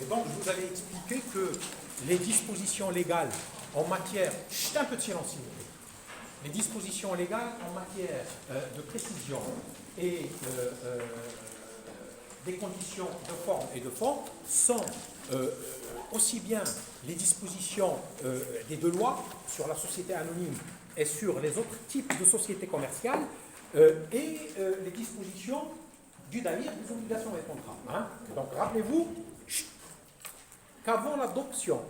Et donc, je vous avais expliqué que les dispositions légales en matière... Chut, un peu de silence, s'il vous plaît. Les dispositions légales en matière de précision et des conditions de forme et de fond sont aussi bien les dispositions des deux lois sur la société anonyme et sur les autres types de sociétés commerciales et les dispositions du DAIR des obligations et contrats. Hein. Donc rappelez-vous qu'avant l'adoption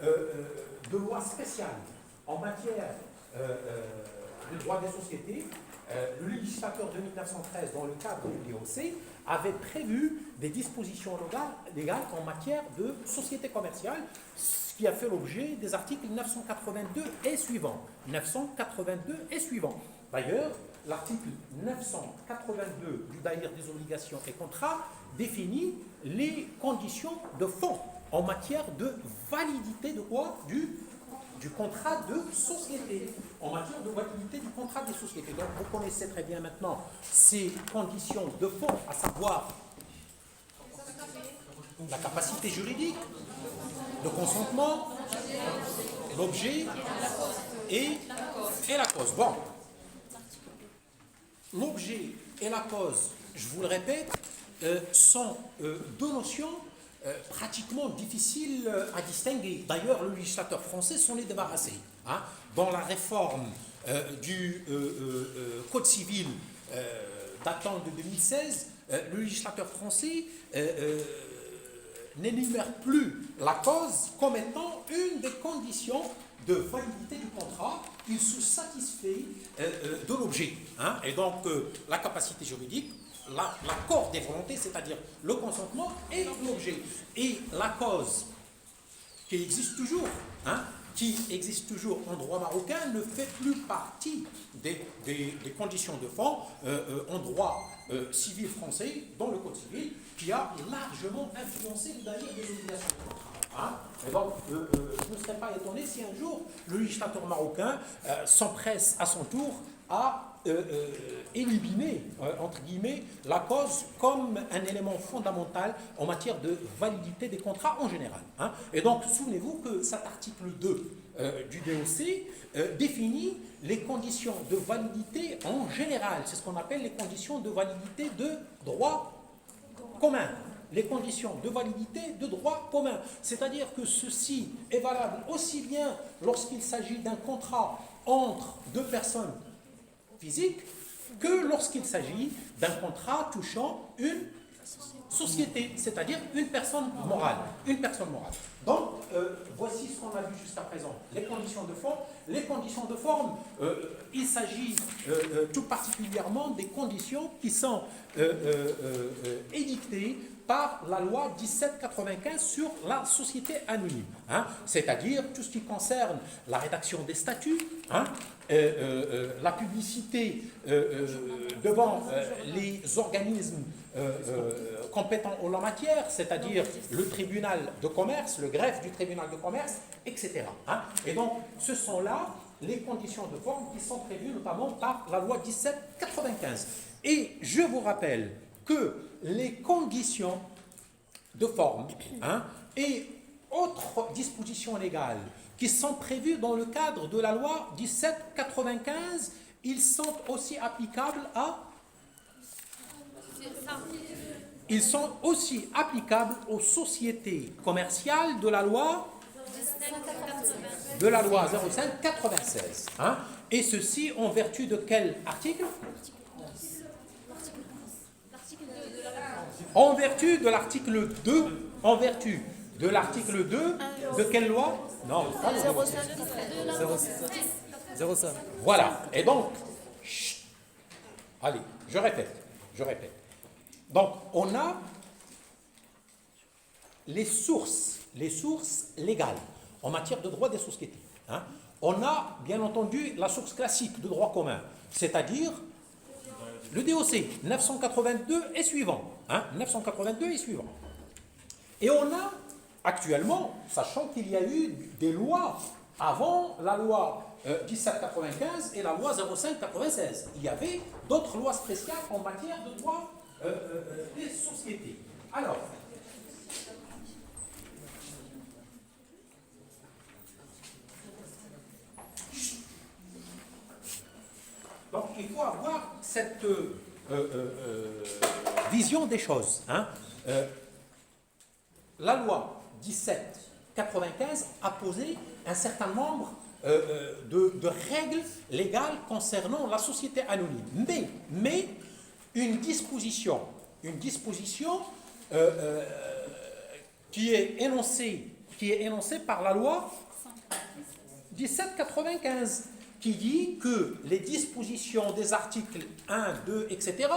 de lois spéciales en matière de droit des sociétés, le législateur de 1913, dans le cadre du DOC, avait prévu des dispositions légales en matière de société commerciale, ce qui a fait l'objet des articles 982 et suivants. 982 et suivants. D'ailleurs, l'article 982 du DAIR des obligations et contrats définit les conditions de fond en matière de validité de quoi? Du contrat de société, en matière de validité du contrat des sociétés. Donc vous connaissez très bien maintenant ces conditions de fond, à savoir la capacité juridique, le consentement, l'objet et la cause. Bon, l'objet et la cause, je vous le répète, sont deux notions pratiquement difficiles à distinguer. D'ailleurs, le législateur français s'en est débarrassé. Hein. Dans la réforme du Code civil datant de 2016, le législateur français n'énumère plus la cause comme étant une des conditions de validité du contrat. Il se satisfait de l'objet. Hein. Et donc, la capacité juridique, l'accord des volontés, c'est-à-dire le consentement et l'objet. Et la cause qui existe toujours, en droit marocain, ne fait plus partie des conditions de fond en droit civil français, dans le Code civil, qui a largement influencé d'ailleurs des obligations de contrat. Hein? Et donc, je ne serais pas étonné si un jour le législateur marocain s'empresse à son tour à éliminer, entre guillemets, la cause comme un élément fondamental en matière de validité des contrats en général. Hein. Et donc, souvenez-vous que cet article 2 du DOC définit les conditions de validité en général. C'est ce qu'on appelle les conditions de validité de droit commun. Les conditions de validité de droit commun. C'est-à-dire que ceci est valable aussi bien lorsqu'il s'agit d'un contrat entre deux personnes physique que lorsqu'il s'agit d'un contrat touchant une société, c'est-à-dire une personne morale. Une personne morale. Donc, voici ce qu'on a vu jusqu'à présent. Les conditions de fond. Les conditions de forme, il s'agit tout particulièrement des conditions qui sont édictées par la loi 1795 sur la société anonyme. Hein, c'est-à-dire tout ce qui concerne la rédaction des statuts, hein, la publicité devant les organismes compétents en la matière, c'est-à-dire le tribunal de commerce, le greffe du tribunal de commerce, etc. Hein. Et donc, ce sont là les conditions de forme qui sont prévues notamment par la loi 1795. Et je vous rappelle que les conditions de forme, hein, et autres dispositions légales qui sont prévues dans le cadre de la loi 1795, ils sont aussi applicables aux sociétés commerciales de la loi 0596. Hein, et ceci en vertu de quel article? En vertu de l'article 2, en vertu de l'article 2 de quelle loi? Non, pas le 05. Voilà. Et donc, allez, je répète. Donc, on a les sources légales en matière de droit des sociétés. Hein. On a, bien entendu, la source classique de droit commun, c'est-à-dire le DOC, 982 et suivant. Hein, 982 et suivant. Et on a actuellement, sachant qu'il y a eu des lois avant la loi 1795 et la loi 0596, il y avait d'autres lois spéciales en matière de droit des sociétés. Alors, cette vision des choses. Hein. La loi 1795 a posé un certain nombre de règles légales concernant la société anonyme. Mais une disposition qui est énoncée par la loi 1795, qui dit que les dispositions des articles 1, 2, etc.,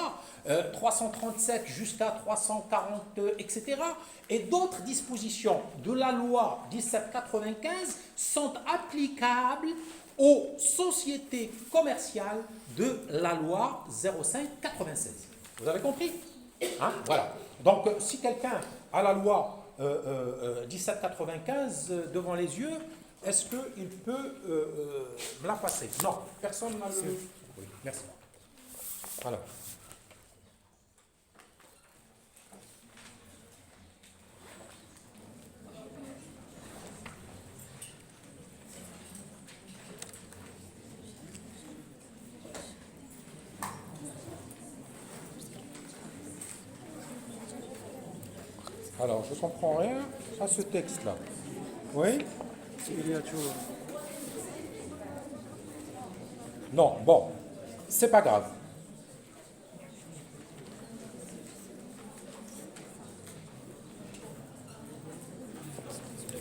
337 jusqu'à 340, etc., et d'autres dispositions de la loi 1795 sont applicables aux sociétés commerciales de la loi 0596. Vous avez compris? Hein? Voilà. Donc, si quelqu'un a la loi 1795 devant les yeux, est-ce qu'il peut me la passer? Non, personne n'a le... Oui, merci. Voilà. Alors, je ne comprends rien à ce texte-là. Oui? Non, bon, c'est pas grave.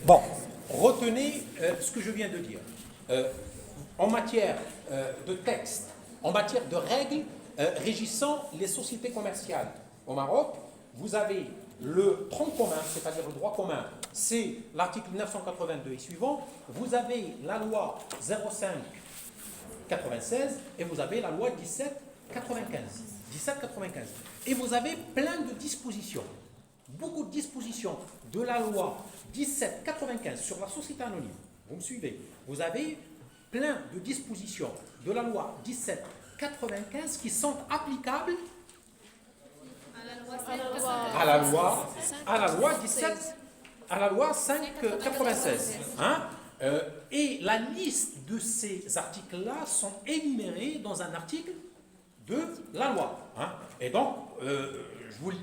Bon, retenez ce que je viens de dire. En matière de texte, en matière de règles régissant les sociétés commerciales au Maroc, vous avez le tronc commun, c'est-à-dire le droit commun, c'est l'article 982 et suivant. Vous avez la loi 0596 et vous avez la loi 1795. Et vous avez plein de dispositions, beaucoup de dispositions de la loi 1795 sur la société anonyme. Vous me suivez? Vous avez plein de dispositions de la loi 1795 qui sont applicables à la loi 596. Hein? Et la liste de ces articles-là sont énumérés dans un article de la loi. Hein? Et donc, je vous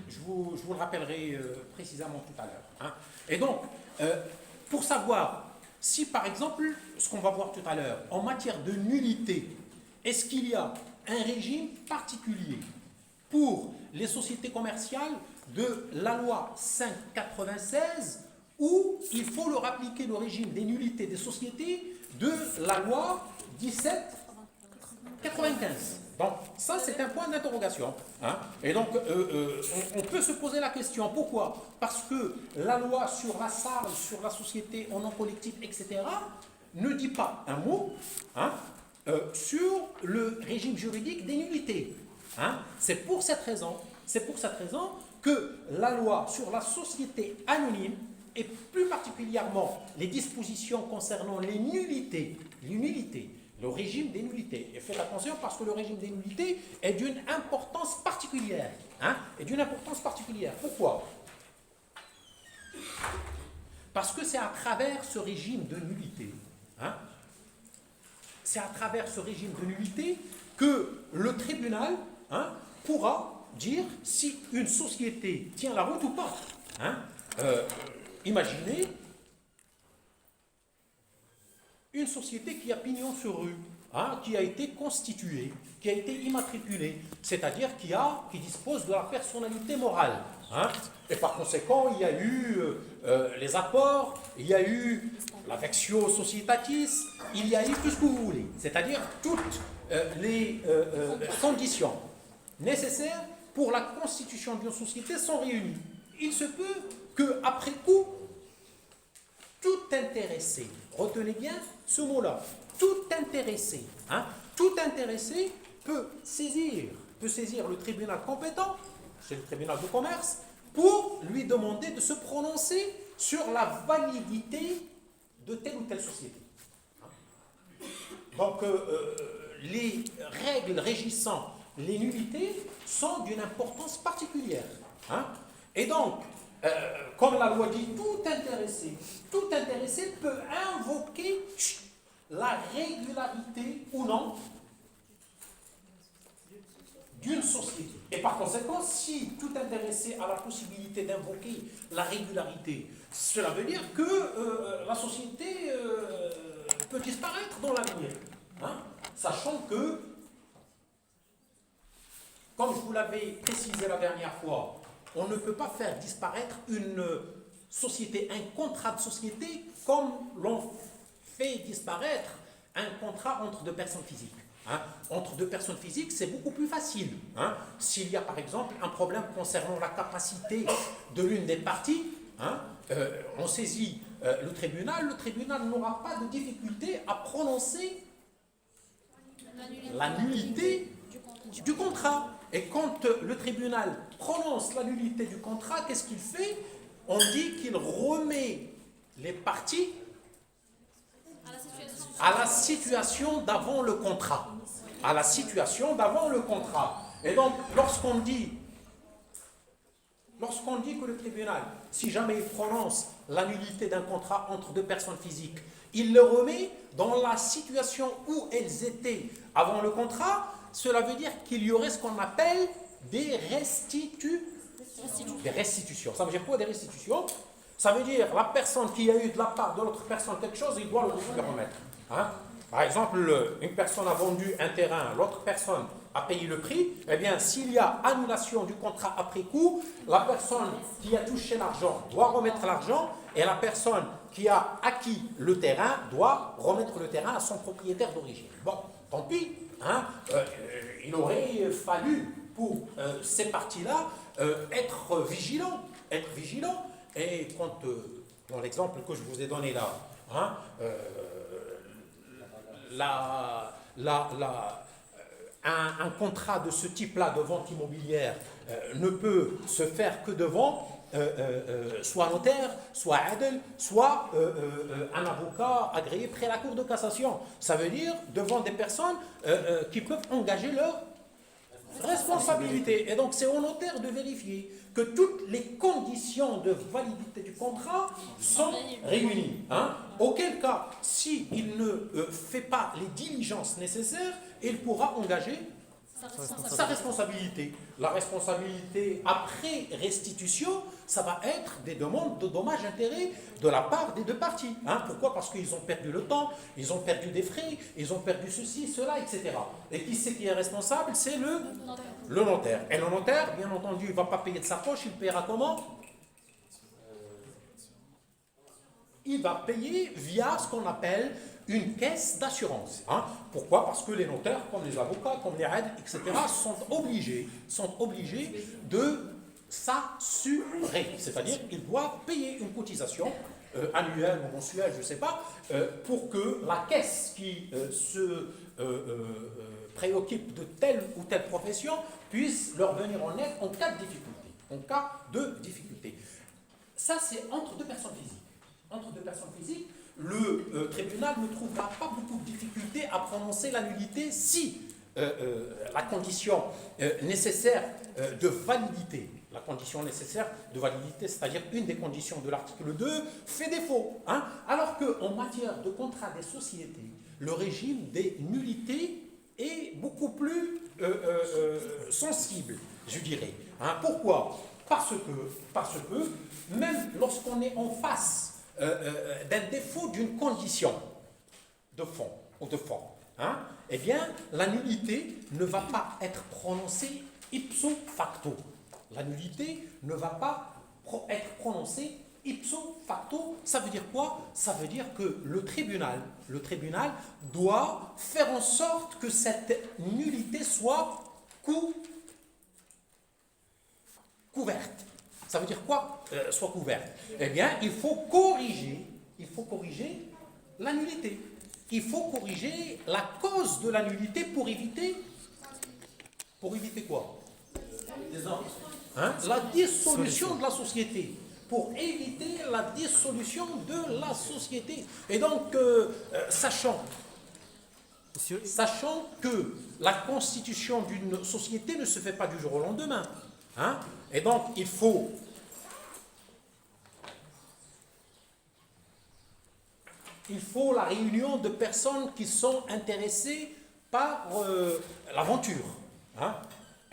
le rappellerai précisément tout à l'heure. Hein? Et donc, pour savoir si, par exemple, ce qu'on va voir tout à l'heure, en matière de nullité, est-ce qu'il y a un régime particulier pour les sociétés commerciales de la loi 596 ou il faut leur appliquer le régime des nullités des sociétés de la loi 1795. Donc ça c'est un point d'interrogation. Hein. Et donc on peut se poser la question, pourquoi? Parce que la loi sur la SARL, sur la société en nom collectif, etc., ne dit pas un mot sur le régime juridique des nullités. Hein? C'est pour cette raison que la loi sur la société anonyme et plus particulièrement les dispositions concernant les nullités, le régime des nullités. Et faites attention parce que le régime des nullités est d'une importance particulière. Hein? Pourquoi? Parce que c'est à travers ce régime de nullité, que le tribunal pourra dire si une société tient la route ou pas. Imaginez une société qui a pignon sur rue, qui a été constituée, qui a été immatriculée, c'est-à-dire qui dispose de la personnalité morale. Et par conséquent, il y a eu les apports, il y a eu la vexio societatis, il y a eu tout ce que vous voulez, c'est-à-dire toutes les conditions nécessaires pour la constitution d'une société sont réunies. Il se peut qu'après coup, tout intéressé, retenez bien ce mot-là, tout intéressé peut saisir le tribunal compétent, c'est le tribunal de commerce, pour lui demander de se prononcer sur la validité de telle ou telle société. Donc, les règles régissant les nullités sont d'une importance particulière. Et donc, comme la loi dit, tout intéressé peut invoquer la régularité ou non d'une société. Et par conséquent, si tout intéressé a la possibilité d'invoquer la régularité, cela veut dire que la société peut disparaître dans l'avenir. Hein, sachant que, comme je vous l'avais précisé la dernière fois, on ne peut pas faire disparaître une société, un contrat de société, comme l'on fait disparaître un contrat entre deux personnes physiques. Hein, entre deux personnes physiques, c'est beaucoup plus facile. Hein, s'il y a par exemple un problème concernant la capacité de l'une des parties, hein, on saisit le tribunal n'aura pas de difficulté à prononcer la nullité du contrat. Et quand le tribunal prononce la nullité du contrat, qu'est-ce qu'il fait? On dit qu'il remet les parties à la situation d'avant le contrat. À la situation d'avant le contrat. Et donc, lorsqu'on dit que le tribunal, si jamais il prononce la nullité d'un contrat entre deux personnes physiques, il le remet dans la situation où elles étaient avant le contrat, cela veut dire qu'il y aurait ce qu'on appelle des restitutions. Ça veut dire quoi, des restitutions? Ça veut dire la personne qui a eu de la part de l'autre personne quelque chose, il doit le remettre. Hein? Par exemple, une personne a vendu un terrain, l'autre personne a payé le prix, eh bien, s'il y a annulation du contrat après coup, la personne qui a touché l'argent doit remettre l'argent et la personne qui a acquis le terrain doit remettre le terrain à son propriétaire d'origine. Bon, tant pis, hein, il aurait fallu pour ces parties-là être vigilant. Et quand, dans l'exemple que je vous ai donné là, hein, un contrat de ce type-là de vente immobilière ne peut se faire que devant soit un notaire, soit adel, soit un avocat agréé près la Cour de cassation. Ça veut dire devant des personnes qui peuvent engager leur responsabilité. Et donc c'est au notaire de vérifier que toutes les conditions de validité du contrat sont réunies. Hein? Auquel cas, s'il ne fait pas les diligences nécessaires, il pourra engager sa responsabilité. La responsabilité après restitution, ça va être des demandes de dommages-intérêts de la part des deux parties. Hein? Pourquoi? Parce qu'ils ont perdu le temps, ils ont perdu des frais, ils ont perdu ceci, cela, etc. Et qui c'est qui est responsable? C'est le notaire. Et le notaire, bien entendu, il ne va pas payer de sa poche, il paiera comment? Il va payer via ce qu'on appelle une caisse d'assurance. Hein? Pourquoi? Parce que les notaires, comme les avocats, comme les aides, etc., sont obligés de s'assurer. C'est-à-dire qu'ils doivent payer une cotisation annuelle ou mensuelle, je ne sais pas, pour que la caisse qui se préoccupe de telle ou telle profession puisse leur venir en aide en cas de difficulté. En cas de difficulté. Ça, c'est entre deux personnes physiques. Entre deux personnes physiques, le tribunal ne trouvera pas beaucoup de difficultés à prononcer la nullité si la condition nécessaire de validité, c'est-à-dire une des conditions de l'article 2, fait défaut. Hein? Alors qu'en matière de contrat des sociétés, le régime des nullités est beaucoup plus sensible, je dirais. Hein? Pourquoi? Parce que même lorsqu'on est en face d'un défaut d'une condition de fond ou de forme, hein, eh bien, la nullité ne va pas être prononcée ipso facto. La nullité ne va pas être prononcée ipso facto. Ça veut dire quoi? Ça veut dire que le tribunal doit faire en sorte que cette nullité soit couverte. Ça veut dire quoi? Soit couverte. Eh bien, il faut corriger la nullité. Il faut corriger la cause de la nullité pour éviter quoi? Hein? La dissolution de la société. Pour éviter la dissolution de la société. Et donc, sachant que la constitution d'une société ne se fait pas du jour au lendemain. Hein? Et donc, il faut la réunion de personnes qui sont intéressées par l'aventure. Hein?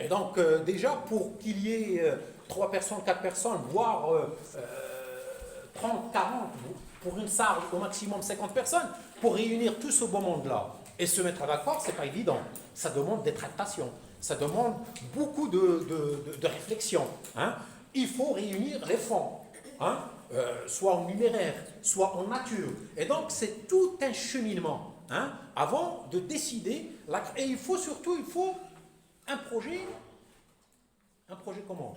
Et donc, déjà, pour qu'il y ait 3 personnes, 4 personnes, voire 30, 40, pour une salle au maximum 50 personnes, pour réunir tout ce beau monde-là et se mettre d'accord, c'est pas évident. Ça demande des tractations, ça demande beaucoup de réflexion. Hein. Il faut réunir les fonds, hein, soit en numéraire, soit en nature. Et donc, c'est tout un cheminement, hein, avant de décider. Et il faut surtout, un projet comment?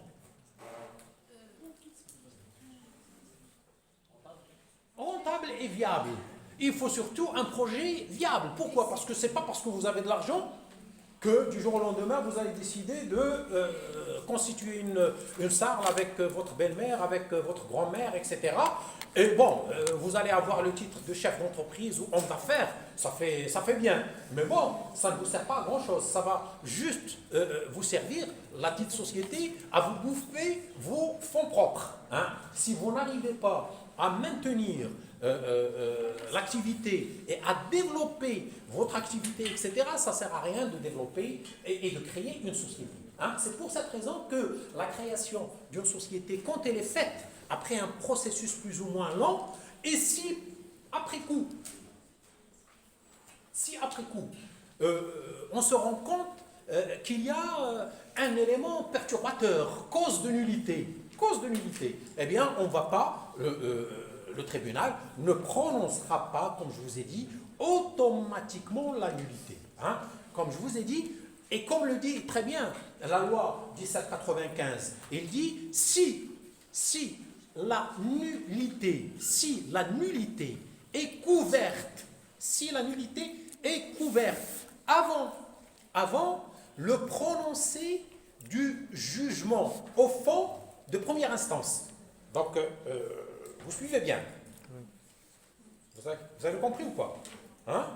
Rentable et viable. Il faut surtout un projet viable. Pourquoi? Parce que ce n'est pas parce que vous avez de l'argent que du jour au lendemain, vous allez décider de constituer une sarle avec votre belle-mère, avec votre grand-mère, etc. Et bon, vous allez avoir le titre de chef d'entreprise ou homme d'affaires, ça fait bien. Mais bon, ça ne vous sert pas à grand-chose. Ça va juste vous servir, la petite société, à vous bouffer vos fonds propres. Hein. Si vous n'arrivez pas à maintenir l'activité et à développer votre activité, etc., ça ne sert à rien de développer et de créer une société. Hein. C'est pour cette raison que la création d'une société, quand elle est faite après un processus plus ou moins lent, et si après coup, on se rend compte qu'il y a un élément perturbateur, cause de nullité, eh bien, on ne va pas... le tribunal ne prononcera pas, comme je vous ai dit, automatiquement la nullité. Hein. Comme je vous ai dit, et comme le dit très bien la loi 1795, il dit si la nullité est couverte, avant le prononcé du jugement au fond de première instance. Donc, vous suivez bien. Vous avez compris ou pas? Hein?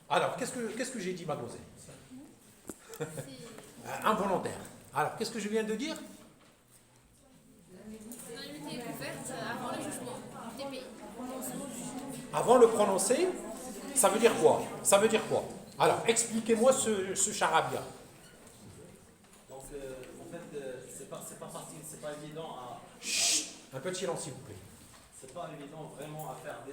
Alors, qu'est-ce que j'ai dit, mademoiselle? Involontaire. Alors, qu'est-ce que je viens de dire? La nullité est couverte avant le jugement des pays. Avant le prononcer, ça veut dire quoi? Alors, expliquez-moi ce charabia. Donc, en fait, c'est pas évident à... Chut, un peu de silence, s'il vous plaît. C'est pas évident vraiment à faire une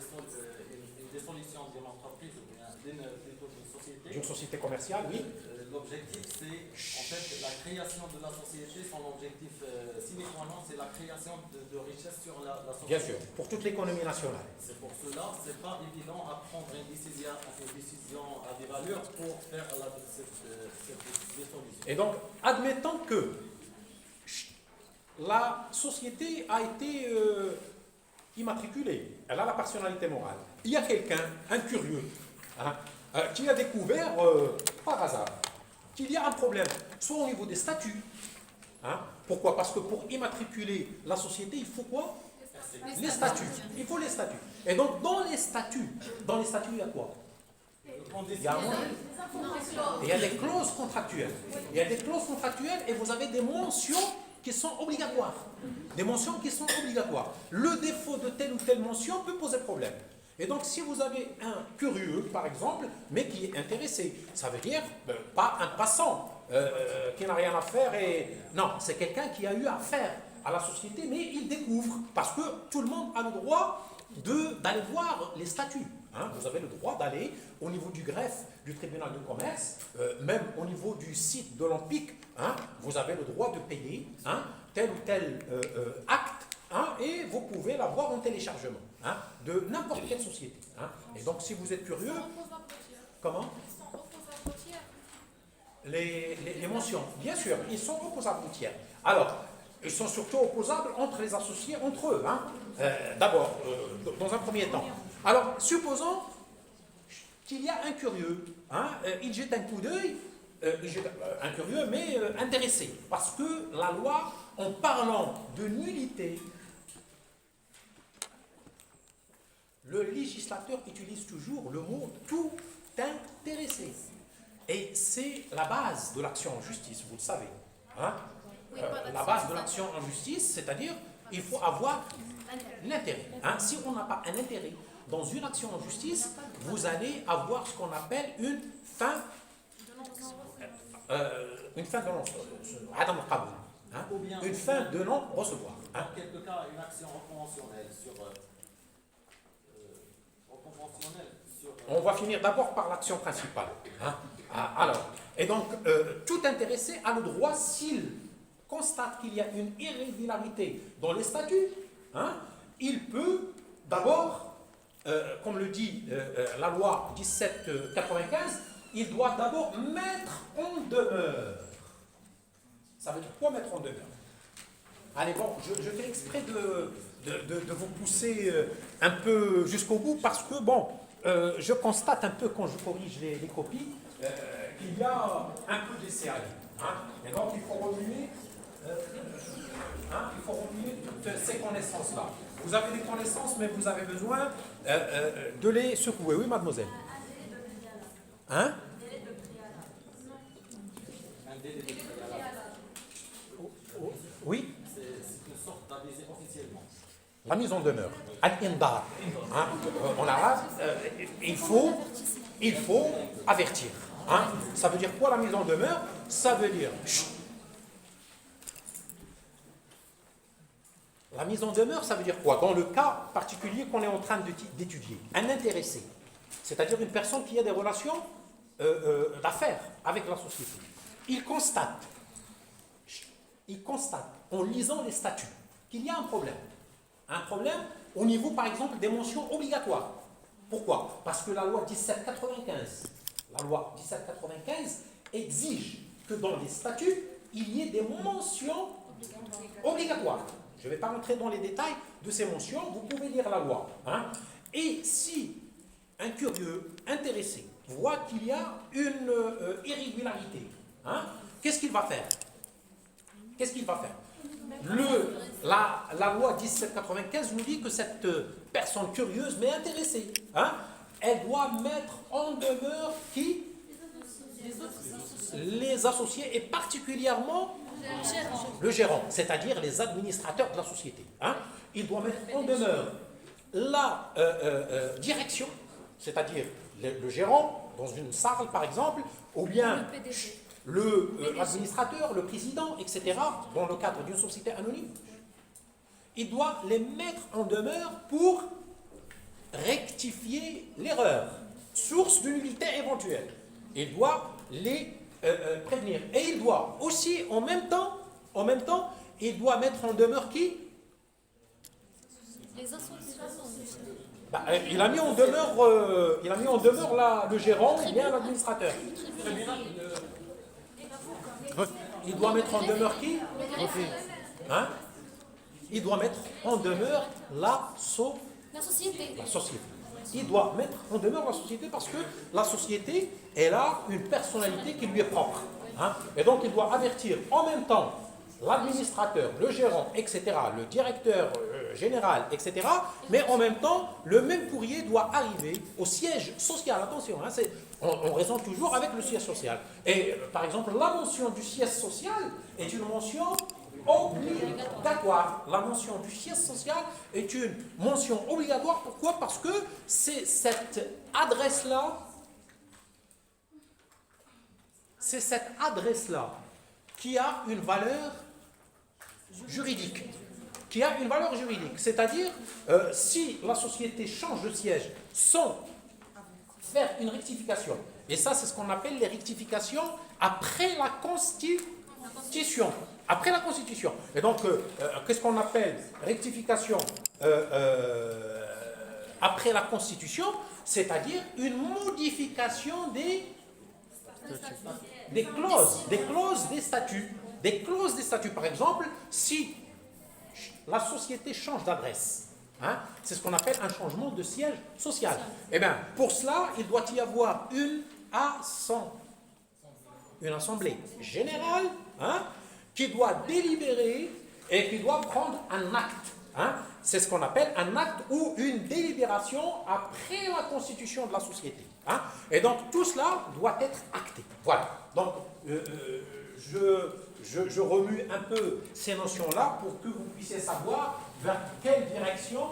dissolution d'une entreprise ou bien plutôt d'une société. D'une société commerciale, oui. L'objectif, c'est en fait la création de la société. Son objectif sine qua non, c'est la création de richesse sur la société. Bien sûr, pour toute l'économie nationale. C'est pour cela, c'est pas évident à prendre une décision à des valeurs pour faire cette dissolution. Et donc, admettons que la société a été immatriculée, elle a la personnalité morale. Il y a quelqu'un, un curieux, hein, qui a découvert, par hasard, qu'il y a un problème, soit au niveau des statuts. Hein. Pourquoi? Parce que pour immatriculer la société, il faut quoi? Les statuts. Il faut les statuts. Et donc, dans les statuts, il y a quoi? Il y a il y a des clauses contractuelles. Il y a des clauses contractuelles et vous avez des mentions qui sont obligatoires. Le défaut de telle ou telle mention peut poser problème. Et donc, si vous avez un curieux, par exemple, mais qui est intéressé, ça veut dire pas un passant qui n'a rien à faire. Non, c'est quelqu'un qui a eu affaire à la société, mais il découvre, parce que tout le monde a le droit d'aller voir les statuts. Hein. Vous avez le droit d'aller au niveau du greffe du tribunal de commerce, même au niveau du site de l'Olympique, hein, vous avez le droit de payer tel ou tel acte, hein, et vous pouvez l'avoir en téléchargement, hein, de n'importe quelle société. Hein. Et donc, si vous êtes curieux, comment? Les mentions, bien sûr, ils sont opposables au tiers. Alors, ils sont surtout opposables entre les associés, entre eux. Hein. D'abord, dans un premier temps. Alors, supposons qu'il y a un curieux, hein, il jette un coup d'œil, un curieux mais intéressé, parce que la loi, en parlant de nullité, le législateur utilise toujours le mot tout intéressé. Et c'est la base de l'action en justice, vous le savez. Hein. La base de l'action en justice, c'est-à-dire il faut avoir l'intérêt. Hein. Si on n'a pas un intérêt dans une action en justice, vous allez avoir ce qu'on appelle une fin une fin de non, Adam al-Qaboul, hein, Ou bien- une fin de non-recevoir. Hein. Dans quelques cas, une action conventionnelle sur. On va finir d'abord par l'action principale. Hein. Alors, et donc, tout intéressé a le droit, s'il constate qu'il y a une irrégularité dans les statuts, hein, il peut d'abord, comme le dit la loi 1795, il doit d'abord mettre en demeure. Ça veut dire quoi mettre en demeure? Allez, bon, je fais exprès de vous pousser un peu jusqu'au bout parce que, bon, je constate un peu quand je corrige les copies qu'il y a un peu d'essai à lire. Hein, et donc, il faut remuer toutes ces connaissances-là. Vous avez des connaissances, mais vous avez besoin de les secouer. Oui, mademoiselle. Hein? Un délai de préalable. Oui? C'est une sorte d'aviser officiellement. La mise en demeure. Al-indar. Hein? En arabe, il faut avertir. Hein? Ça veut dire quoi la mise en demeure? Ça veut dire... Chut. La mise en demeure, ça veut dire quoi? Dans le cas particulier qu'on est en train d'étudier, un intéressé, c'est-à-dire une personne qui a des relations d'affaires avec la société, il constate, en lisant les statuts, qu'il y a un problème. Un problème au niveau, par exemple, des mentions obligatoires. Pourquoi? Parce que la loi 1795 exige que dans les statuts, il y ait des mentions obligatoires. Je ne vais pas rentrer dans les détails de ces mentions, vous pouvez lire la loi. Hein. Et si un curieux intéressé voit qu'il y a une irrégularité, hein, qu'est-ce qu'il va faire? La loi 1795 nous dit que cette personne curieuse mais intéressée, hein, elle doit mettre en demeure qui? Les associés et particulièrement le gérant, c'est-à-dire les administrateurs de la société. Hein. Il doit mettre en demeure la direction, c'est-à-dire le gérant dans une salle par exemple, ou bien l'administrateur, le président, etc., dans le cadre d'une société anonyme. Il doit les mettre en demeure pour rectifier l'erreur, source de nullité éventuelle. Il doit les prévenir. Et il doit aussi, en même temps, il doit mettre en demeure qui? Les associations. Il a mis en demeure, le gérant ou bien l'administrateur. Il doit mettre en demeure qui? Hein? Il doit mettre en demeure la société. Il doit mettre en demeure la société parce que la société, elle a une personnalité qui lui est propre. Hein? Et donc, il doit avertir en même temps l'administrateur, le gérant, etc., le directeur général, etc., mais en même temps, le même courrier doit arriver au siège social. Attention, hein, on raisonne toujours avec le siège social. Et par exemple, la mention du siège social est une mention obligatoire. La mention du siège social est une mention obligatoire. Pourquoi? Parce que c'est cette adresse-là, qui a une valeur juridique. C'est-à-dire, si la société change de siège sans faire une rectification, et ça c'est ce qu'on appelle les rectifications après la Constitution. Et donc, qu'est-ce qu'on appelle rectification après la Constitution? C'est-à-dire une modification des clauses des statuts. Par exemple, si la société change d'adresse, hein, c'est ce qu'on appelle un changement de siège social. Eh bien, pour cela, il doit y avoir une assemblée générale, hein, qui doit délibérer et qui doit prendre un acte. Hein. C'est ce qu'on appelle un acte ou une délibération après la constitution de la société. Hein. Et donc, tout cela doit être acté. Voilà. Donc, je remue un peu ces notions-là pour que vous puissiez savoir vers quelle direction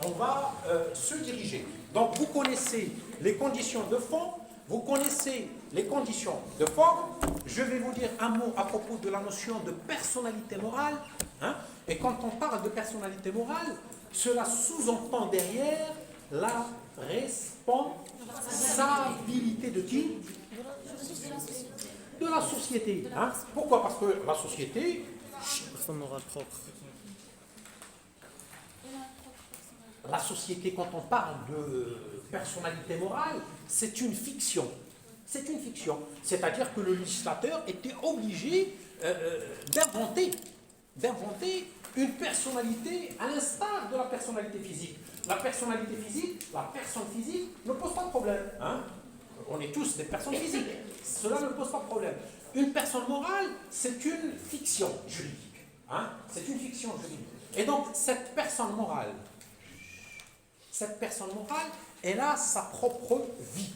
on va se diriger. Donc, vous connaissez les conditions de fond, vous connaissez les conditions de forme. Je vais vous dire un mot à propos de la notion de personnalité morale. Hein. Et quand on parle de personnalité morale, cela sous-entend derrière la responsabilité de qui? De la société. Hein. Pourquoi? Parce que la société, Personne morale propre. la société, quand on parle de personnalité morale, c'est une fiction. C'est une fiction. C'est-à-dire que le législateur était obligé d'inventer une personnalité à l'instar de la personnalité physique. La personnalité physique, la personne physique ne pose pas de problème. Hein. On est tous des personnes physiques. Cela ne pose pas de problème. Une personne morale, c'est une fiction juridique. Hein. C'est une fiction juridique. Et donc, cette personne morale, elle a sa propre vie.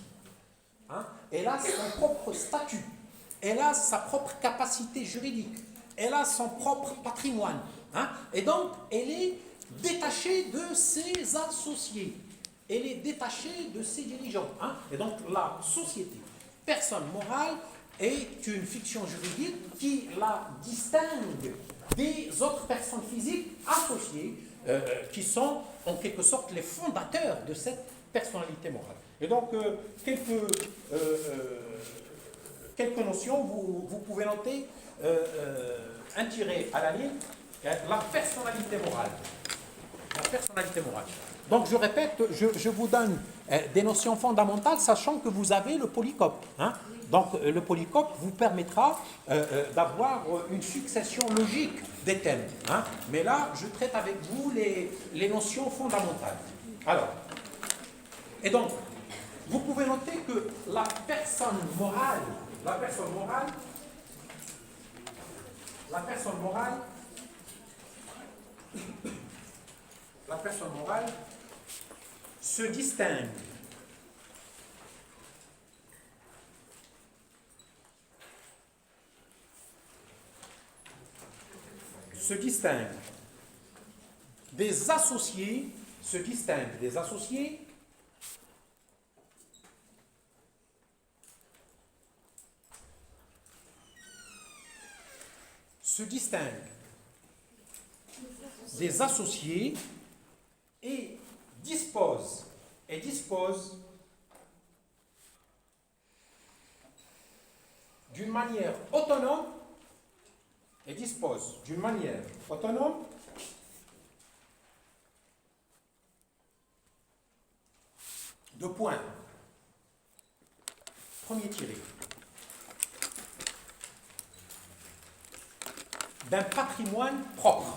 Hein? Elle a son propre statut. Elle a sa propre capacité juridique. Elle a son propre patrimoine. Hein? Et donc, elle est détachée de ses associés. Elle est détachée de ses dirigeants. Hein? Et donc, la société, personne morale, est une fiction juridique qui la distingue des autres personnes physiques associées qui sont en quelque sorte les fondateurs de cette personnalité morale. Et donc, quelques notions, vous pouvez noter un tiret à la ligne, la personnalité morale. La personnalité morale. Donc, je répète, je vous donne des notions fondamentales, sachant que vous avez le polycope. Hein. Donc, le polycope vous permettra d'avoir une succession logique des thèmes. Hein. Mais là, je traite avec vous les notions fondamentales. Alors, et donc, vous pouvez noter que la personne morale se distingue des associés, se distingue des associés et dispose d'une manière autonome de points. Premier tiré. D'un patrimoine propre.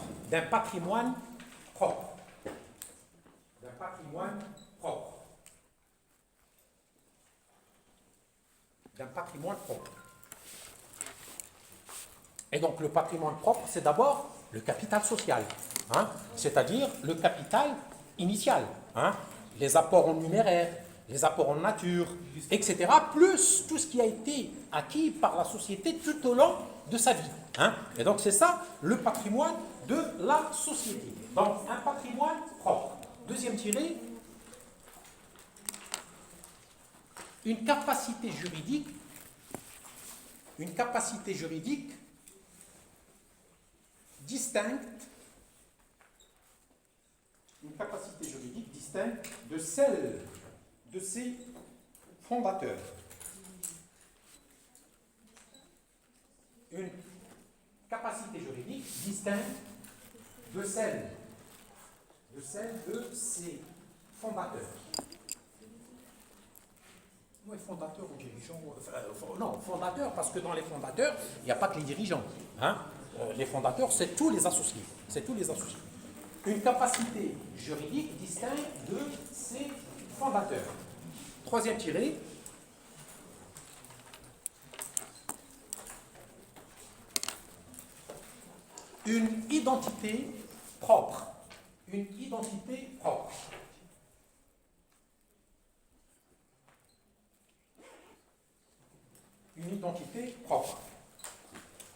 Et donc le patrimoine propre, c'est d'abord le capital social, hein, c'est-à-dire le capital initial, hein, les apports en numéraire, les apports en nature, etc., plus tout ce qui a été acquis par la société tout au long de sa vie. Hein. Et donc c'est ça le patrimoine de la société. Donc un patrimoine propre. Deuxième tiré, une capacité juridique distincte de celle de ses fondateurs. Une capacité juridique distincte de celle de ses fondateurs. Oui, fondateurs ou dirigeants. Non, fondateurs, parce que dans les fondateurs, il n'y a pas que les dirigeants. Hein. Les fondateurs, c'est tous les associés. Une capacité juridique distincte de ses fondateurs. Troisième tiré. Une identité propre. Une identité propre.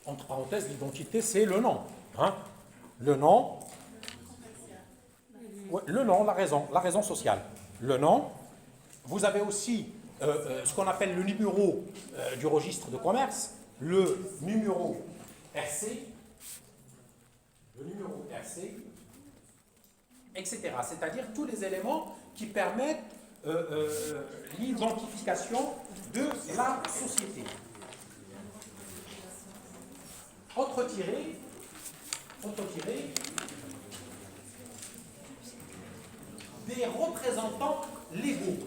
Entre parenthèses, l'identité, c'est le nom. Hein. Le nom, ouais, la raison sociale. Le nom. Vous avez aussi ce qu'on appelle le numéro du registre de commerce, le numéro RC, etc. C'est-à-dire tous les éléments qui permettent l'identification de la société. Entretirer des représentants légaux.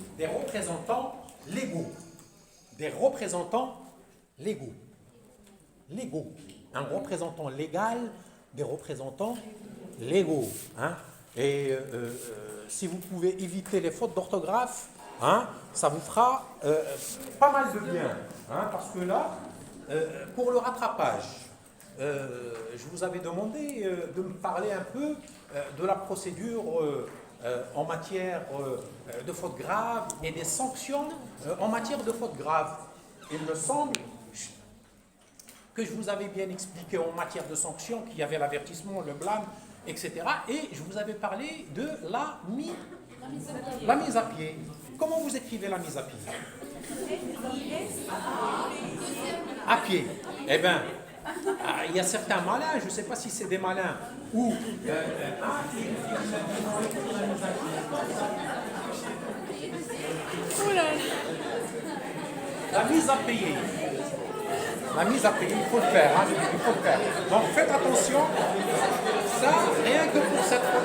Un représentant légal, des représentants légaux. Hein. Et si vous pouvez éviter les fautes d'orthographe, hein, ça vous fera pas mal de bien. Hein, parce que là, pour le rattrapage, je vous avais demandé de me parler un peu de la procédure en matière de fautes graves et des sanctions en matière de fautes graves. Il me semble que je vous avais bien expliqué en matière de sanctions qu'il y avait l'avertissement, le blâme, etc. Et je vous avais parlé de la mise à pied. Comment vous écrivez la mise à pied? À pied. Eh bien, il y a certains malins, je ne sais pas si c'est des malins ou... La mise à payer. La mise à payer, il faut le faire. Hein, il faut le faire. Donc faites attention. Ça, rien que pour cette fois.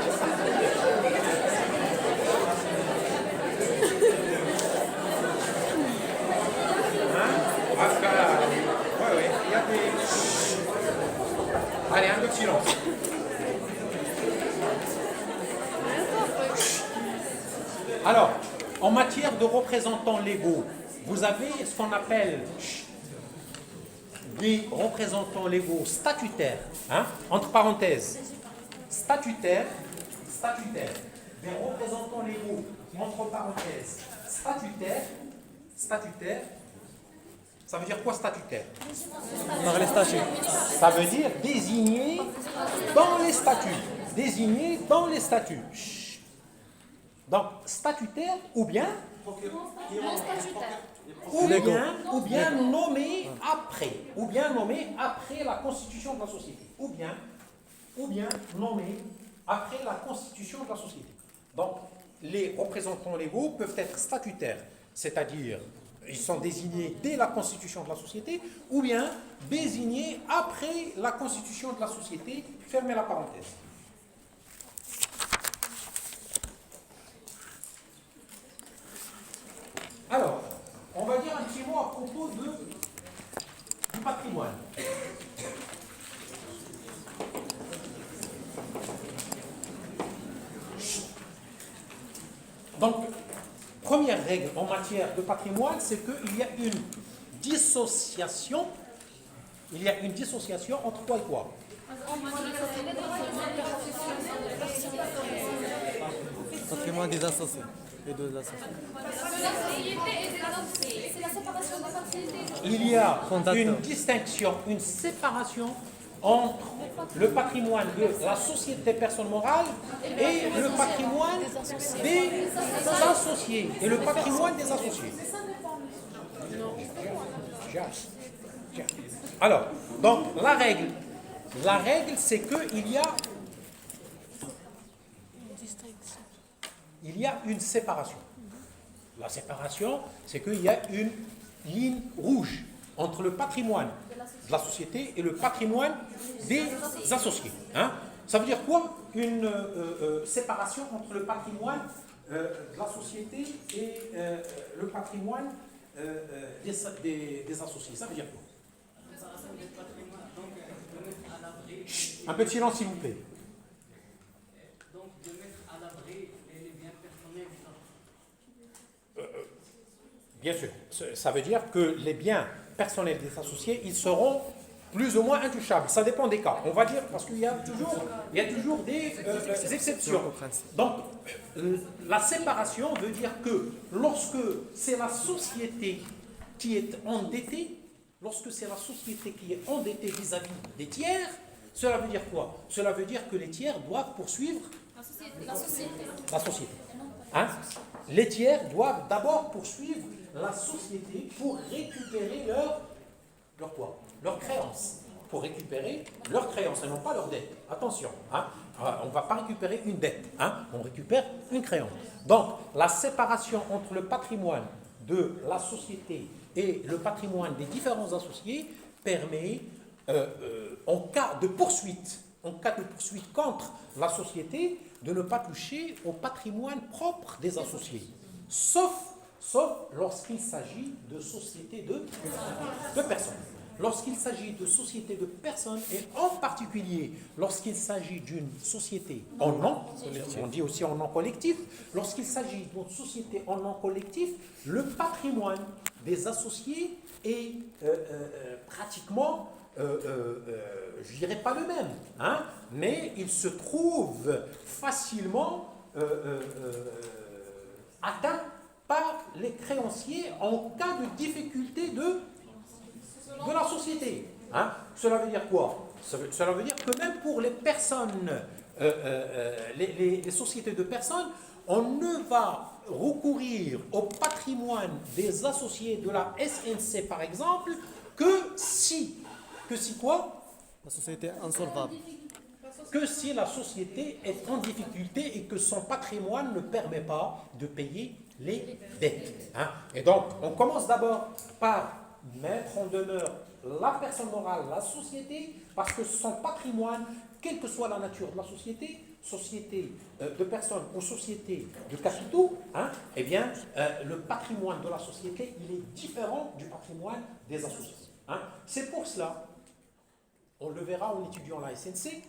Ouais, il y a des... Allez, un peu de silence. Alors, en matière de représentants légaux, vous avez ce qu'on appelle des représentants légaux statutaires, hein, entre parenthèses, statutaires, des représentants légaux, entre parenthèses, statutaires, ça veut dire quoi statutaire? Dans les statuts. Ça veut dire désigné dans les statuts. Désigné dans les statuts. Chut. Donc, statutaire ou bien Non statutaire. ou bien nommé après la constitution de la société. Ou bien nommé après la constitution de la société. Donc, les représentants légaux peuvent être statutaires, c'est-à-dire ils sont désignés dès la constitution de la société, ou bien désignés après la constitution de la société, fermez la parenthèse. Alors, on va dire un petit mot à propos du patrimoine. Donc, première règle en matière de patrimoine, c'est qu'il y a une dissociation. Il y a une dissociation entre quoi et quoi? Patrimoine des associés. Et deux associés. C'est la séparation de la propriété. Il y a Fondateur. une distinction, une séparation entre le patrimoine de la société des personnes morales et le patrimoine des associés. Et le patrimoine des associés. Alors, donc la règle c'est qu'il y a une séparation. La séparation, c'est qu'il y a une ligne rouge entre le patrimoine de la société et le patrimoine des associés. Hein? Ça veut dire quoi? Une séparation entre le patrimoine de la société et le patrimoine des associés. Ça veut dire quoi? Chut, un peu de silence s'il vous plaît. Donc de mettre à l'abri les biens personnels. Bien sûr, ça veut dire que les biens personnels des associés, ils seront plus ou moins intouchables. Ça dépend des cas. On va dire, parce qu'il y a toujours des exceptions. Donc, la séparation veut dire que lorsque c'est la société qui est endettée, vis-à-vis des tiers, cela veut dire quoi? Cela veut dire que les tiers doivent poursuivre la société. Hein? Les tiers doivent d'abord poursuivre la société pour récupérer leur quoi? Leur créance. Pour récupérer leur créance et non pas leur dette. Attention, hein? On ne va pas récupérer une dette, hein? On récupère une créance. Donc, la séparation entre le patrimoine de la société et le patrimoine des différents associés permet, en cas de poursuite contre la société, de ne pas toucher au patrimoine propre des associés, sauf lorsqu'il s'agit de sociétés de personnes. Lorsqu'il s'agit de sociétés de personnes et en particulier lorsqu'il s'agit d'une société en nom, on dit aussi en nom collectif, lorsqu'il s'agit d'une société en nom collectif, le patrimoine des associés est pratiquement, je dirais pas le même, hein, mais il se trouve facilement atteint par les créanciers en cas de difficulté de la société. Hein? Cela veut dire quoi? Cela veut dire que même pour les personnes, les sociétés de personnes, on ne va recourir au patrimoine des associés de la SNC, par exemple, que si quoi? La société est insolvable. Que si la société est en difficulté et que son patrimoine ne permet pas de payer les dettes. Hein? Et donc, on commence d'abord par mettre en demeure la personne morale, la société, parce que son patrimoine, quelle que soit la nature de la société de personnes ou société de capitaux, hein, eh bien, le patrimoine de la société, il est différent du patrimoine des associés. Hein. C'est pour cela, on le verra en étudiant la SNC,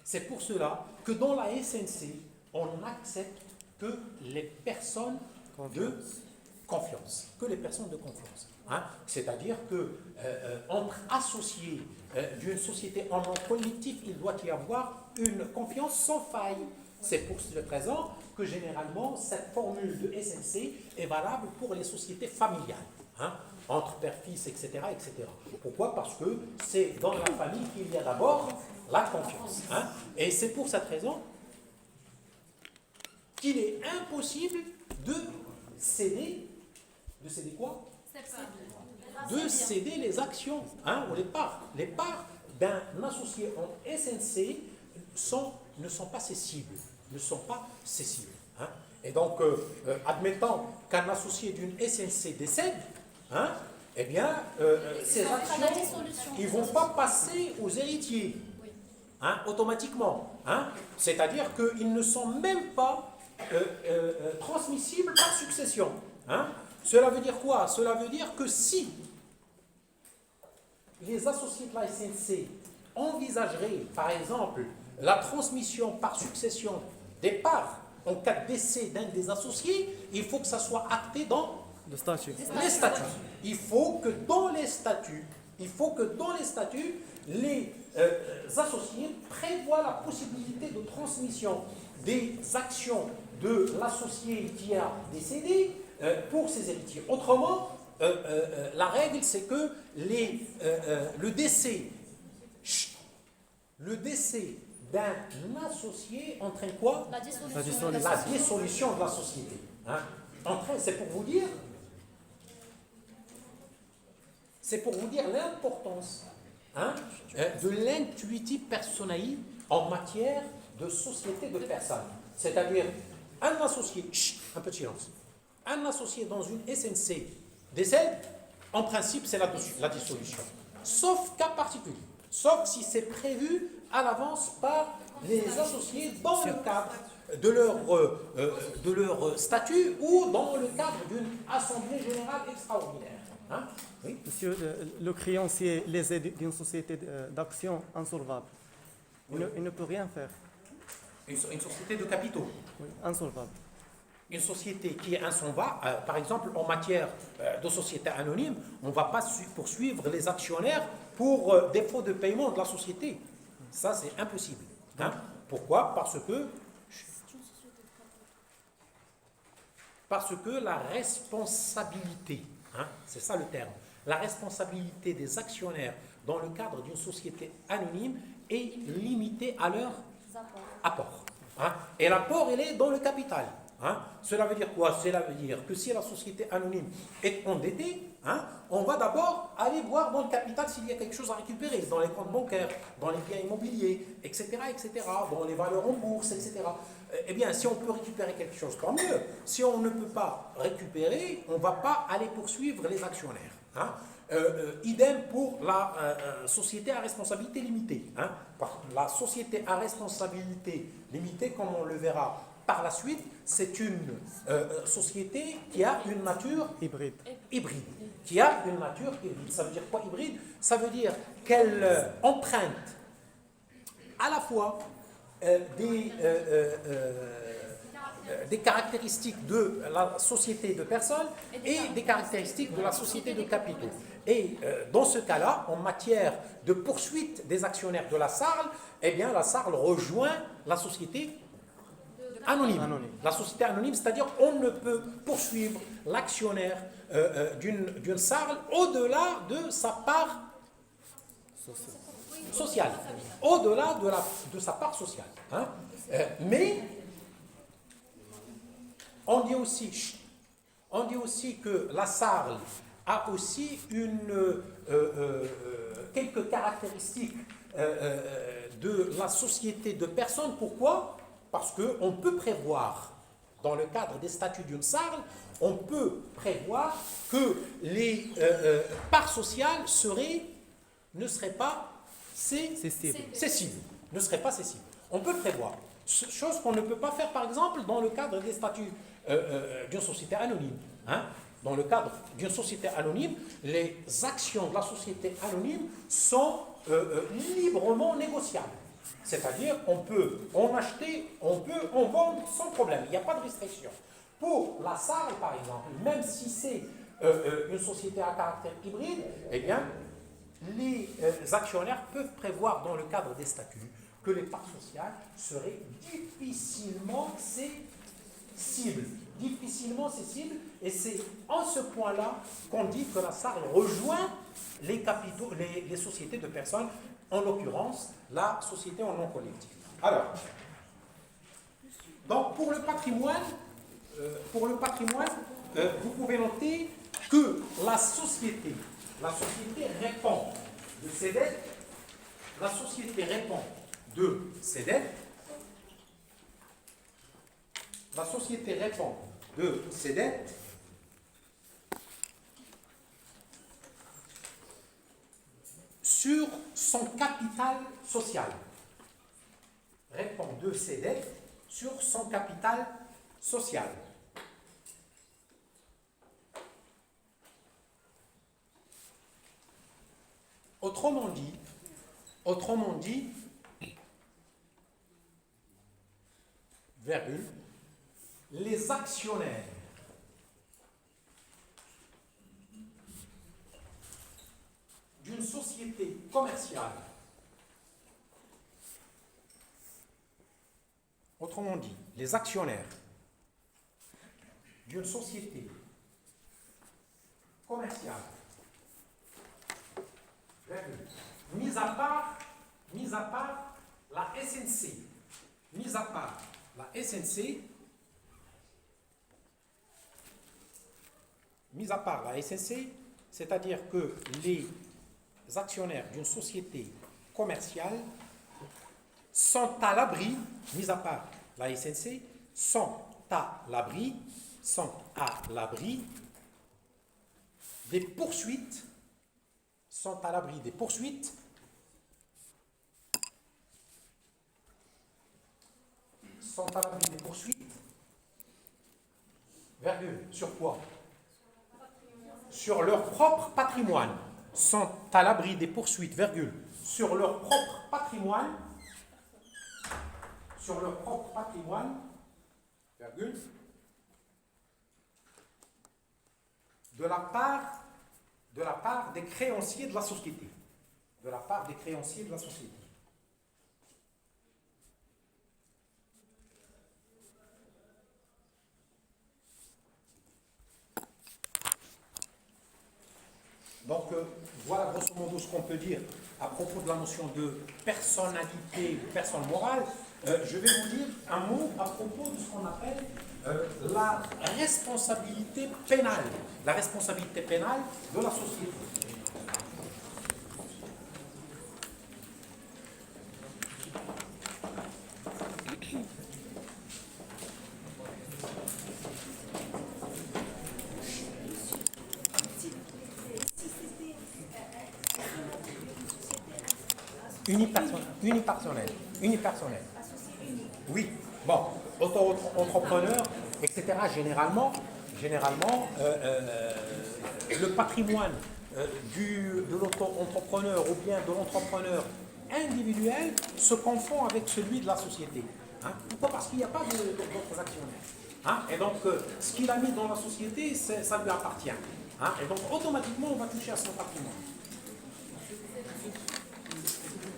c'est pour cela que dans la SNC, on accepte que les personnes de confiance. Hein? C'est-à-dire que entre associés d'une société en nom collectif, il doit y avoir une confiance sans faille. C'est pour cette raison que généralement cette formule de SNC est valable pour les sociétés familiales, hein? Entre père-fils, etc., etc. Pourquoi? Parce que c'est dans la famille qu'il y a d'abord la confiance. Hein? Et c'est pour cette raison qu'il est impossible de céder quoi? De céder les actions, hein, ou les parts. Les parts d'un associé en SNC ne sont pas cessibles. Hein. Et donc, admettons qu'un associé d'une SNC décède, hein, eh bien, ces actions, ils ne vont pas passer aux héritiers, hein, automatiquement. Hein. C'est-à-dire qu'ils ne sont même pas transmissibles par succession. Hein. Cela veut dire quoi? Cela veut dire que si les associés de la SNC envisageraient, par exemple, la transmission par succession des parts en cas de décès d'un des associés, il faut que ça soit acté dans Le statut. les statuts. Il faut que dans les statuts, les associés prévoient la possibilité de transmission des actions de l'associé qui a décédé pour ses héritiers. Autrement, la règle, c'est que le décès d'un associé entraîne quoi? La dissolution. La dissolution de la société. Hein? C'est pour vous dire l'importance, hein, de l'intuitive personae en matière de société de personnes. C'est-à-dire, un associé, un peu de silence, un associé dans une SNC décède, en principe, c'est la dissolution. Sauf cas particulier. Sauf si c'est prévu à l'avance par les associés dans le cadre de leur statut ou dans le cadre d'une assemblée générale extraordinaire. Hein? Oui. Monsieur, le créancier lésé d'une société d'action insolvable, il ne peut rien faire. Une société de capitaux. Oui, insolvable. Une société qui est insolvable, par exemple en matière de société anonyme, on ne va pas poursuivre les actionnaires pour défaut de paiement de la société. Ça, c'est impossible. Hein? Pourquoi? Parce que la responsabilité, hein, c'est ça le terme, la responsabilité des actionnaires dans le cadre d'une société anonyme est limitée à leur apport. Hein? Et l'apport, il est dans le capital. Hein. Cela veut dire quoi? Cela veut dire que si la société anonyme est endettée, hein, on va d'abord aller voir dans le capital s'il y a quelque chose à récupérer, dans les comptes bancaires, dans les biens immobiliers, etc., dans les valeurs en bourse, etc. Eh bien, si on peut récupérer quelque chose, tant mieux. Si on ne peut pas récupérer, on ne va pas aller poursuivre les actionnaires. Hein. Idem pour la société à responsabilité limitée. Hein. La société à responsabilité limitée, comme on le verra par la suite, c'est une société qui a une nature Hybride. hybride. Qui a une nature hybride. Ça veut dire quoi hybride? Ça veut dire qu'elle emprunte à la fois des caractéristiques de la société de personnes et des caractéristiques de la société de capitaux. Et dans ce cas-là, en matière de poursuite des actionnaires de la SARL, eh bien la SARL rejoint la société anonyme. La société anonyme, c'est-à-dire on ne peut poursuivre l'actionnaire d'une SARL au-delà de sa part sociale. Au-delà de sa part sociale. Hein. Mais on dit aussi que la SARL a aussi quelques caractéristiques de la société de personnes. Pourquoi? Parce qu'on peut prévoir, dans le cadre des statuts d'une SARL, on peut prévoir que les parts sociales ne seraient pas cessibles. Ne seraient pas cessibles. On peut prévoir. Chose qu'on ne peut pas faire, par exemple, dans le cadre des statuts d'une société anonyme. Hein. Dans le cadre d'une société anonyme, les actions de la société anonyme sont librement négociables. C'est-à-dire, on peut en acheter, on peut en vendre sans problème. Il n'y a pas de restriction. Pour la SARL, par exemple, même si c'est une société à caractère hybride, eh bien, les actionnaires peuvent prévoir dans le cadre des statuts que les parts sociales seraient difficilement cessibles. Difficilement cessibles, et c'est en ce point-là qu'on dit que la SARL rejoint les capitaux, les sociétés de personnes, en l'occurrence la société en nom collectif. Alors, donc pour le patrimoine, vous pouvez noter que la société répond de ses dettes, la société répond de ses dettes, la société répond de ses dettes sur son capital social. Répond de ses dettes sur son capital social. Autrement dit, virgule, les actionnaires d'une société commerciale, autrement dit, les actionnaires d'une société commerciale, mis à part la SNC, c'est-à-dire que les actionnaires d'une société commerciale sont à l'abri, mis à part la SNC, sont à l'abri des poursuites, virgule, sur quoi? Sur leur propre patrimoine. Sont à l'abri des poursuites, virgule, sur leur propre patrimoine, virgule, de la part des créanciers de la société. Donc, voilà grosso modo ce qu'on peut dire à propos de la notion de personnalité, de personne morale. je vais vous dire un mot à propos de ce qu'on appelle la responsabilité pénale. La responsabilité pénale de la société. Unipersonnel. Oui. Bon, auto-entrepreneur, etc. Généralement, le patrimoine de l'auto-entrepreneur ou bien de l'entrepreneur individuel se confond avec celui de la société. Hein? Pourquoi? Parce qu'il n'y a pas d'autres actionnaires. Hein? Et donc, ce qu'il a mis dans la société, ça lui appartient. Hein? Et donc, automatiquement, on va toucher à son patrimoine.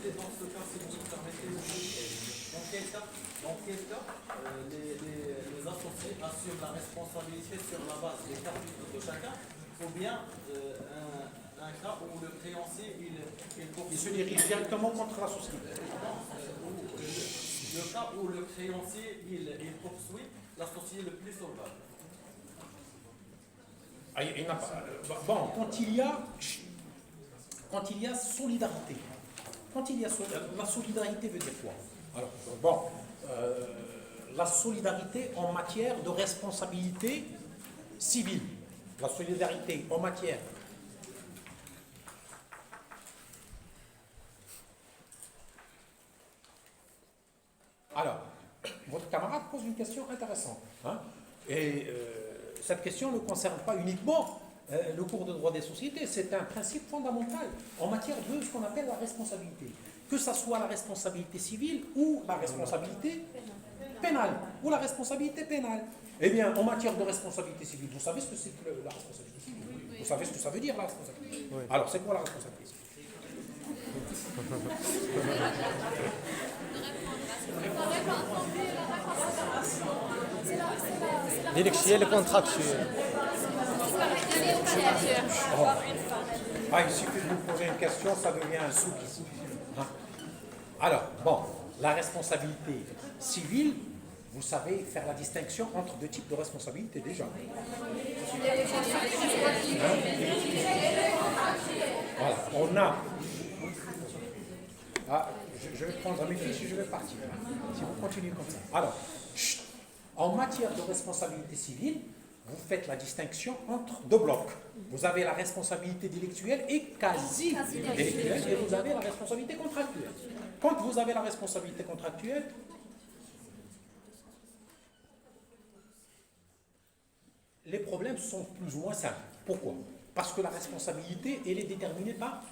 Dans ce cas, si vous me permettez, dans quel cas les associés assument la responsabilité sur la base des capitaux de chacun, ou bien un cas où le créancier il se dirige directement contre la société. Le cas où le créancier il poursuit l'associé le plus solvable. Bon, quand il y a solidarité. La solidarité veut dire quoi? Alors, bon, la solidarité en matière de responsabilité civile. La solidarité en matière. Alors, votre camarade pose une question intéressante. Hein? Et cette question ne concerne pas uniquement le cours de droit des sociétés, c'est un principe fondamental en matière de ce qu'on appelle la responsabilité. Que ce soit la responsabilité civile ou la responsabilité pénale. Ou la responsabilité pénale. Eh bien, en matière de responsabilité civile, vous savez ce que c'est que la responsabilité civile? Vous savez ce que ça veut dire, la responsabilité civile? Oui. Alors, c'est quoi la responsabilité civile? L'électuel et contractuel. Il suffit de vous poser une question, ça devient un souk ici. Hein? Alors, bon, la responsabilité civile, vous savez faire la distinction entre deux types de responsabilité déjà. Voilà, on a... je vais prendre mes fiches et je vais partir. Si vous continuez comme ça. Alors, en matière de responsabilité civile, vous faites la distinction entre deux blocs. Vous avez la responsabilité délictuelle et quasi-délictuelle, et vous avez la responsabilité contractuelle. Quand vous avez la responsabilité contractuelle, les problèmes sont plus ou moins simples. Pourquoi? Parce que la responsabilité, elle est déterminée par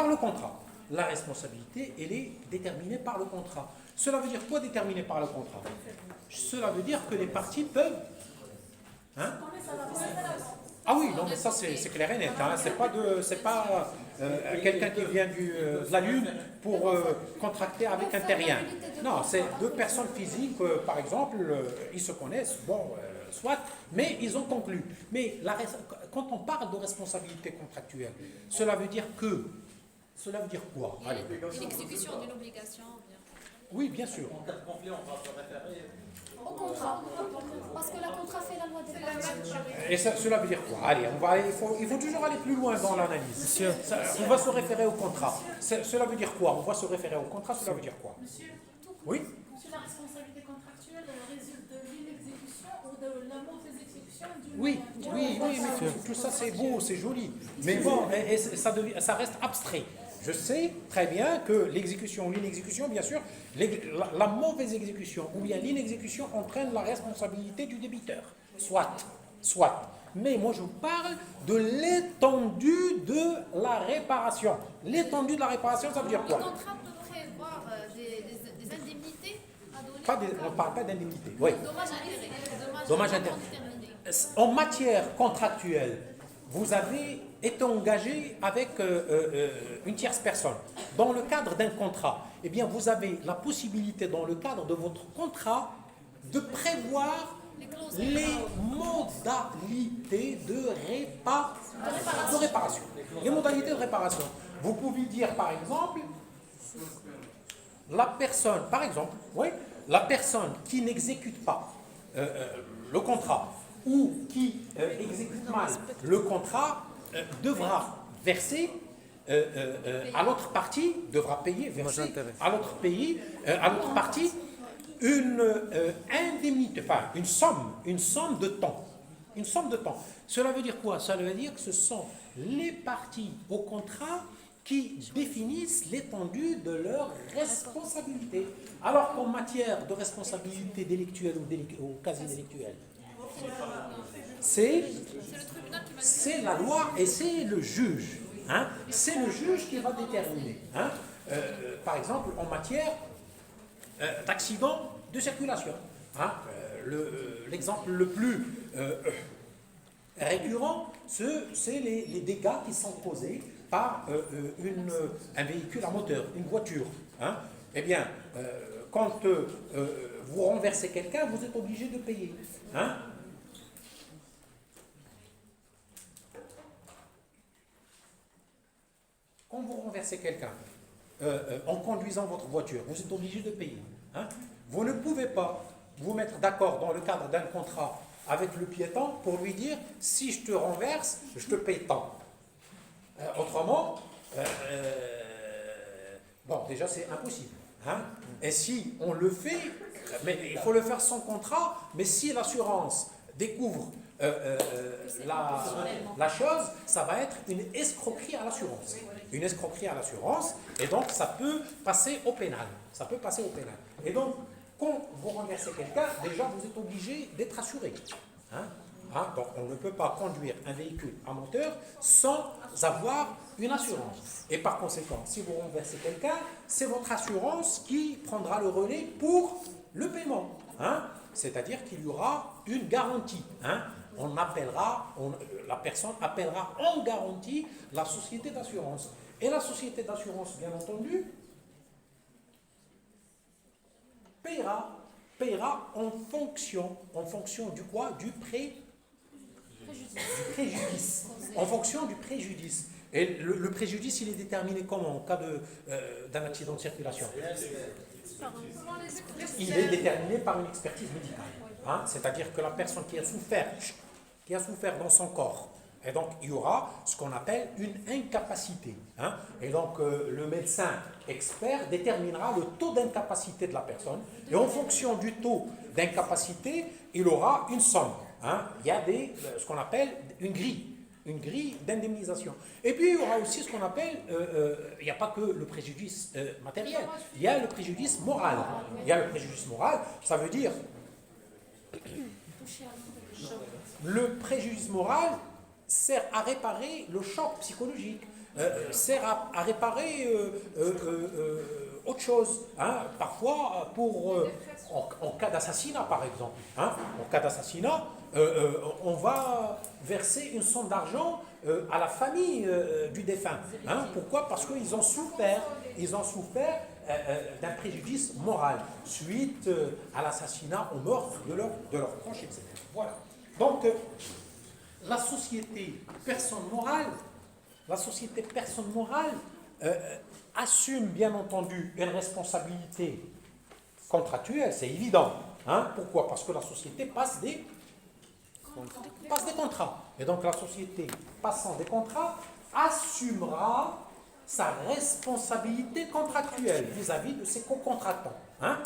le contrat. La responsabilité, elle est déterminée par le contrat. Cela veut dire quoi, déterminée par le contrat? Cela veut dire que les parties peuvent... Hein? Ah oui, non, mais ça c'est clair et net. Hein. C'est pas quelqu'un qui vient de la Lune pour contracter avec un terrien. Non, c'est deux personnes physiques, par exemple, ils se connaissent, bon, soit, mais ils ont conclu. Mais quand on parle de responsabilité contractuelle, cela veut dire quoi? L'exécution d'une obligation. Oui, bien sûr. En cas de conflit, on va se référer Au contrat. Parce que le contrat fait la loi des parties. Et cela veut dire quoi? Allez, il faut toujours aller plus loin dans l'analyse. On va se référer au contrat. Cela veut dire quoi? On va se référer au contrat, cela veut dire quoi? Monsieur, oui? Monsieur, la responsabilité contractuelle résulte de l'inexécution ou de la mauvaise exécution d'une... Oui, mais tout ça c'est beau, c'est joli. Mais bon, ça reste abstrait. Je sais très bien que l'exécution ou l'inexécution, bien sûr, la mauvaise exécution ou bien l'inexécution entraîne la responsabilité du débiteur. Soit. Mais moi, je parle de l'étendue de la réparation. L'étendue de la réparation, ça veut dire quoi? Le contrat peut prévoir des indemnités à donner. On ne parle pas d'indemnité. Oui. Dommage intérêt. En matière contractuelle, vous avez été engagé avec une tierce personne. Dans le cadre d'un contrat, eh bien, vous avez la possibilité, dans le cadre de votre contrat, de prévoir les modalités de réparation. Les modalités de réparation. Vous pouvez dire, par exemple, la personne, par exemple, oui, la personne qui n'exécute pas le contrat ou qui exécute mal le contrat devra verser à l'autre partie, devra payer, verser à l'autre pays, à l'autre partie une indemnité, enfin une somme de temps. Une somme de temps. Cela veut dire quoi? Cela veut dire que ce sont les parties au contrat qui définissent l'étendue de leur responsabilité. Alors qu'en matière de responsabilité délictuelle ou quasi-délictuelle, c'est la loi et c'est le juge. Hein? C'est le juge qui va déterminer. Hein? Par exemple, en matière d'accident de circulation. Hein? L'exemple le plus récurrent, c'est les dégâts qui sont causés par un véhicule à moteur, une voiture. Hein? Eh bien, quand vous renversez quelqu'un, vous êtes obligé de payer. Hein? Quand vous renversez quelqu'un en conduisant votre voiture, vous êtes obligé de payer. Hein? Vous ne pouvez pas vous mettre d'accord dans le cadre d'un contrat avec le piéton pour lui dire si je te renverse, je te paye tant. Autrement, bon, déjà c'est impossible. Hein? Et si on le fait, mais il faut le faire sans contrat, mais si l'assurance découvre la chose, ça va être une escroquerie à l'assurance. Une escroquerie à l'assurance, et donc ça peut passer au pénal. Ça peut passer au pénal. Et donc, quand vous renversez quelqu'un, déjà vous êtes obligé d'être assuré. Hein? Hein? Donc on ne peut pas conduire un véhicule à moteur sans avoir une assurance. Et par conséquent, si vous renversez quelqu'un, c'est votre assurance qui prendra le relais pour le paiement. Hein? C'est-à-dire qu'il y aura une garantie. Hein? La personne appellera en garantie la société d'assurance. Et la société d'assurance, bien entendu, paiera en fonction du quoi? Du préjudice. En fonction du préjudice. Et le préjudice, il est déterminé comment en cas d'un accident de circulation? Il est déterminé par une expertise médicale. Hein? C'est-à-dire que la personne qui a souffert dans son corps, et donc il y aura ce qu'on appelle une incapacité. Hein? Et donc le médecin expert déterminera le taux d'incapacité de la personne, et en fonction du taux d'incapacité, il aura une somme. Hein? Il y a ce qu'on appelle une grille d'indemnisation. Et puis il y aura aussi ce qu'on appelle, il n'y a pas que le préjudice matériel, il y a le préjudice moral. Il y a le préjudice moral, ça veut dire le préjudice moral sert à réparer le choc psychologique, sert à réparer autre chose. Hein? Parfois, en cas d'assassinat, par exemple. Hein? En cas d'assassinat, on va verser une somme d'argent à la famille du défunt. Hein? Pourquoi? Parce qu'ils ont souffert d'un préjudice moral suite à l'assassinat ou mort de leur proche, etc. Voilà. Donc, la société personne morale assume bien entendu une responsabilité contractuelle, c'est évident. Hein? Pourquoi? Parce que la société passe des contrats. Et donc la société passant des contrats assumera sa responsabilité contractuelle vis-à-vis de ses co-contractants. Hein?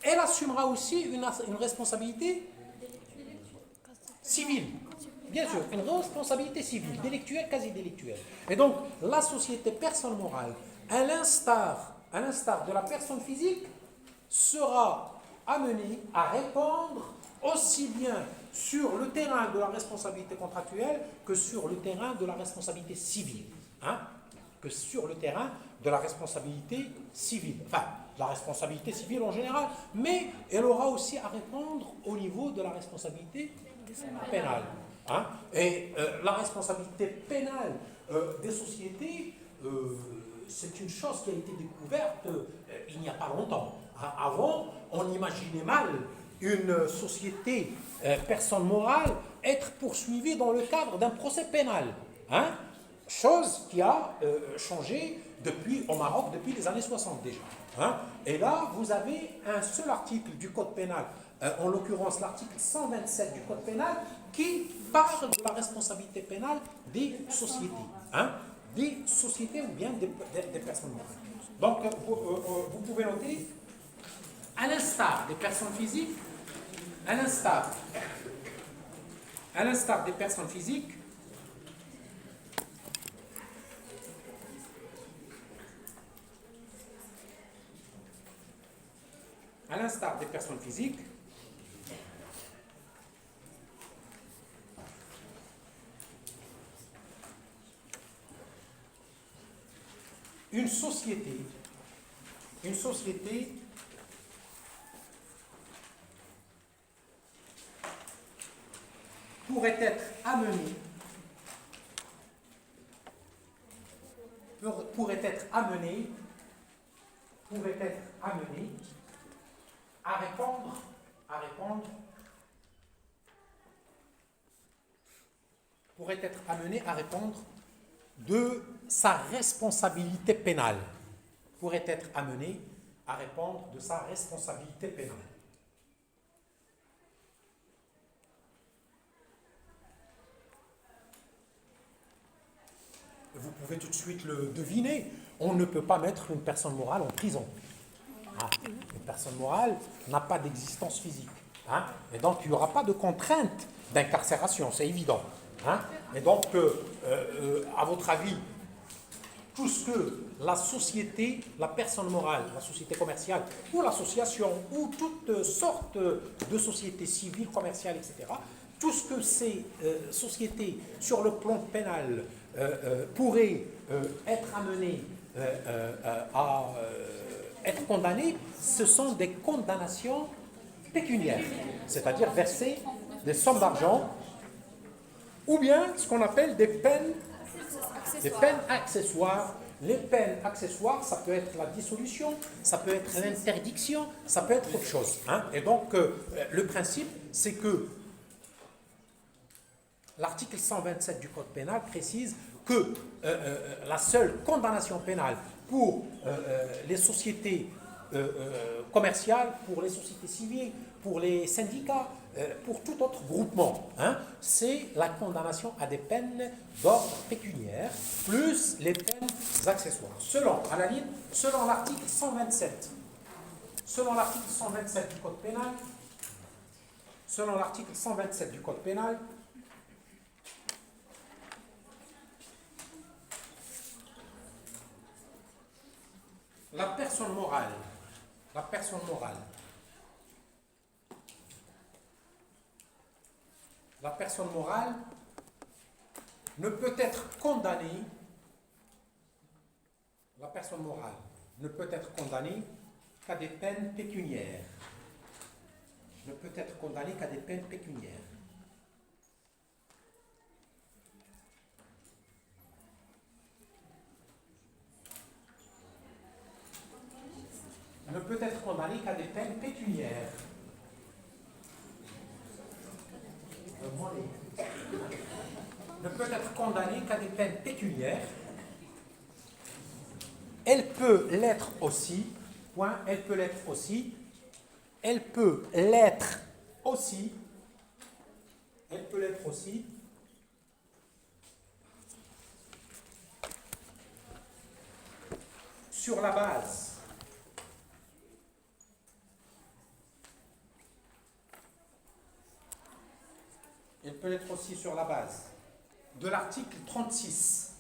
Elle assumera aussi une responsabilité civile. Bien sûr, une responsabilité civile, délictuelle, quasi-délictuelle. Et donc, la société personne morale, à l'instar de la personne physique, sera amenée à répondre aussi bien sur le terrain de la responsabilité contractuelle que sur le terrain de la responsabilité civile. Hein? Que sur le terrain de la responsabilité civile. Enfin, la responsabilité civile en général, mais elle aura aussi à répondre au niveau de la responsabilité pénale. Hein? Et la responsabilité pénale des sociétés, c'est une chose qui a été découverte il n'y a pas longtemps. Hein? Avant, on imaginait mal une société personne morale être poursuivie dans le cadre d'un procès pénal. Hein? Chose qui a changé au Maroc depuis les années 60 déjà. Hein. Et là, vous avez un seul article du Code pénal, en l'occurrence l'article 127 du Code pénal, qui parle de la responsabilité pénale des sociétés. Hein, des sociétés ou bien des personnes morales. Donc, vous pouvez noter, à l'instar des personnes physiques, à l'instar des personnes physiques, une société pourrait être amenée à répondre de sa responsabilité pénale. Pourrait être amené à répondre de sa responsabilité pénale. Vous pouvez tout de suite le deviner. On ne peut pas mettre une personne morale en prison. Ah, une personne morale n'a pas d'existence physique. Hein, et donc, il n'y aura pas de contrainte d'incarcération, c'est évident. Hein, et donc, à votre avis, tout ce que la société, la personne morale, la société commerciale ou l'association ou toutes sortes de sociétés civiles, commerciales, etc., tout ce que ces sociétés, sur le plan pénal, pourraient être amenées à être condamnées, ce sont des condamnations pécuniaires, c'est-à-dire verser des sommes d'argent ou bien ce qu'on appelle des peines accessoires. Les peines accessoires, ça peut être la dissolution, ça peut être l'interdiction, ça peut être autre chose. Hein. Et donc, le principe, c'est que l'article 127 du Code pénal précise que la seule condamnation pénale pour les sociétés commerciales, pour les sociétés civiles, pour les syndicats, pour tout autre groupement, hein, c'est la condamnation à des peines d'ordre pécuniaire, plus les peines accessoires. Selon l'article 127 du Code pénal, la personne morale ne peut être condamnée qu'à des peines pécuniaires. Ne peut être condamnée qu'à des peines pécuniaires. Ne peut être condamné qu'à des peines pécuniaires. Ne peut être condamné qu'à des peines pécuniaires. Elle peut l'être aussi, sur la base de l'article 36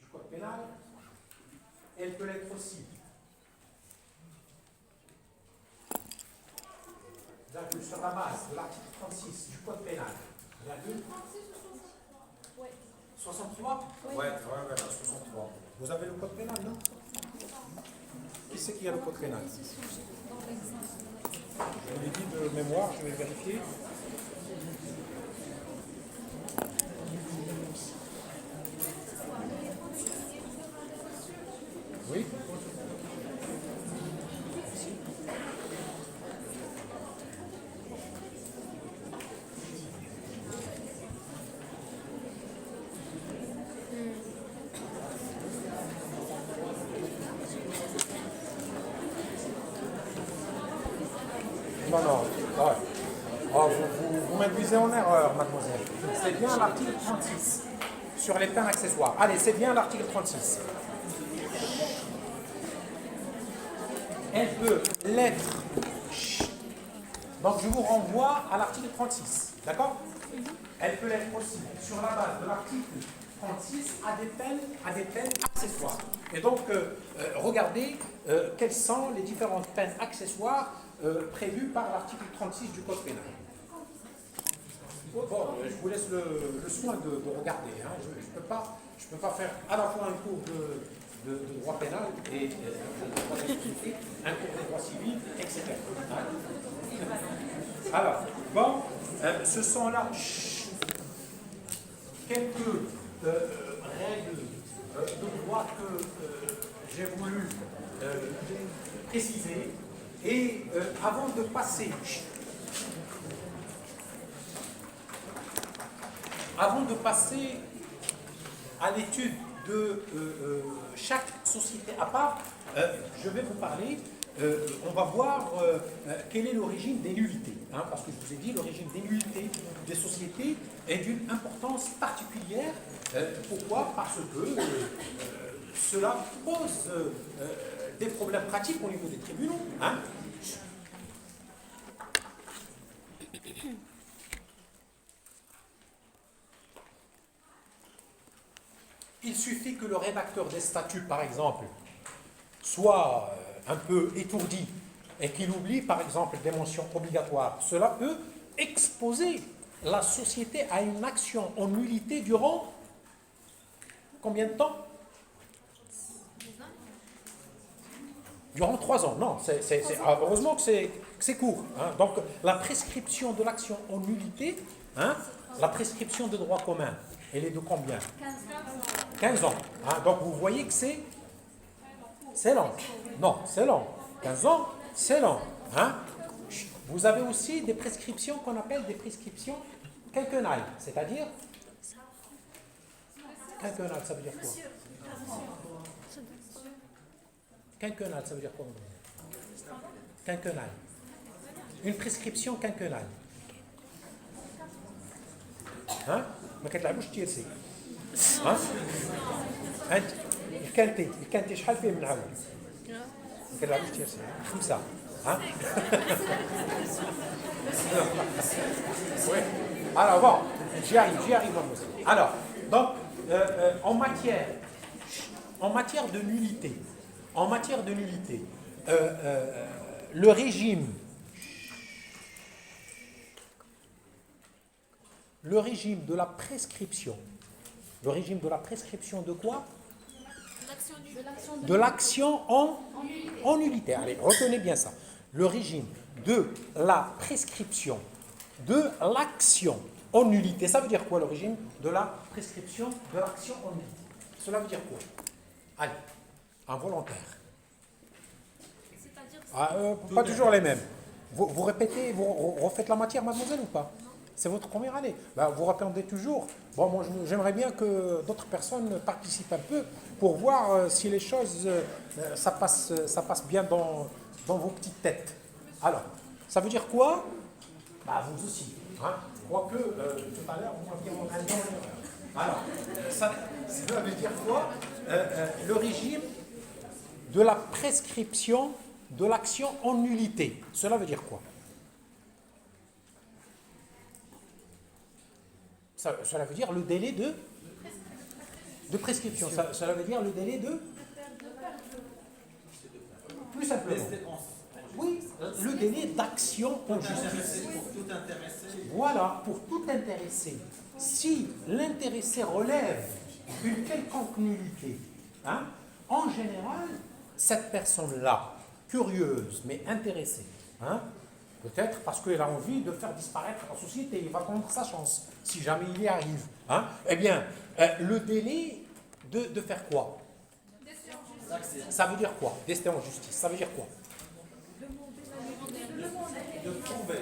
du Code pénal. Elle peut l'être aussi sur la base de l'article 36 du Code pénal. 63 ? Ouais, 63. Vous avez le Code pénal, non? Qui c'est qui a le Code pénal? Je l'ai dit de mémoire, je vais vérifier. Oui. en ordre. Ouais. Oh, vous m'induisez en erreur, mademoiselle. C'est bien l'article 36 sur les peines accessoires. Allez, c'est bien l'article 36. Elle peut l'être. Donc je vous renvoie à l'article 36. D'accord? Elle peut l'être aussi sur la base de l'article 36 à des peines accessoires. Et donc, regardez quelles sont les différentes peines accessoires prévues par l'article 36 du Code pénal. Bon, je vous laisse le soin de regarder. Hein. Je peux pas faire à la fois un cours de droit pénal et de droit d'expliquer, un cours de droit civil, etc. Hein. Alors, bon, ce sont là quelques règles de droit que j'ai voulu préciser. Et avant de passer à l'étude de chaque société à part, je vais vous parler, on va voir quelle est l'origine des nullités. Hein, parce que je vous ai dit, l'origine des nullités des sociétés est d'une importance particulière. Pourquoi? Parce que cela pose des problèmes pratiques au niveau des tribunaux. Hein. Il suffit que le rédacteur des statuts, par exemple, soit un peu étourdi et qu'il oublie, par exemple, des mentions obligatoires. Cela peut exposer la société à une action en nullité durant combien de temps? Durant 3 ans. Non, heureusement que c'est court. Hein. Donc, la prescription de l'action en nullité, hein, la prescription de droit commun, elle est de combien? 15 ans. Hein. Donc, vous voyez que c'est lent. Non, c'est lent. 15 ans, c'est lent. Hein. Vous avez aussi des prescriptions qu'on appelle des prescriptions quinquennales. C'est-à-dire quinquennale, ça veut dire quoi? Quinquennale, ça veut dire quoi? Quinquennale. Une prescription quinquennale. Hein? ما كتلعبوش التيرسي. ها؟ أنت الكانتي شحال فيه من عام؟ ما كتلعبوش التيرسي. 5. Hein? Oui. Alors bon, j'y arrive, mademoiselle. Alors, donc, en matière de nullité, le régime de la prescription, de quoi? De l'action en nullité. Allez, retenez bien ça. Le régime de la prescription de l'action en nullité. Ça veut dire quoi, le régime de la prescription de l'action en nullité? Cela veut dire quoi? Allez, involontaire. Pas toujours les mêmes. Vous répétez, vous refaites la matière, mademoiselle, ou pas? C'est votre première année. Ben, vous répondez toujours. Bon, moi, j'aimerais bien que d'autres personnes participent un peu pour voir si les choses, ça passe bien dans vos petites têtes. Alors, ça veut dire quoi? Bah, vous aussi. Hein? Quoique, tout à l'heure, vous m'aviez entendu en erreur. Alors, ça veut dire quoi? Le régime de la prescription de l'action en nullité. Cela veut dire quoi? Cela veut dire le délai de prescription. Cela veut dire le délai de... Plus simplement. Oui, le délai d'action en justice. Pour tout intéressé. Voilà, pour tout intéressé. Si l'intéressé relève une quelconque nullité, hein, en général, cette personne-là, curieuse mais intéressée, hein, peut-être parce qu'elle a envie de faire disparaître la société, il va prendre sa chance, si jamais il y arrive. Hein, eh bien, le délai de faire quoi? Ça veut dire quoi? D'ester en justice, ça veut dire quoi? De prouver.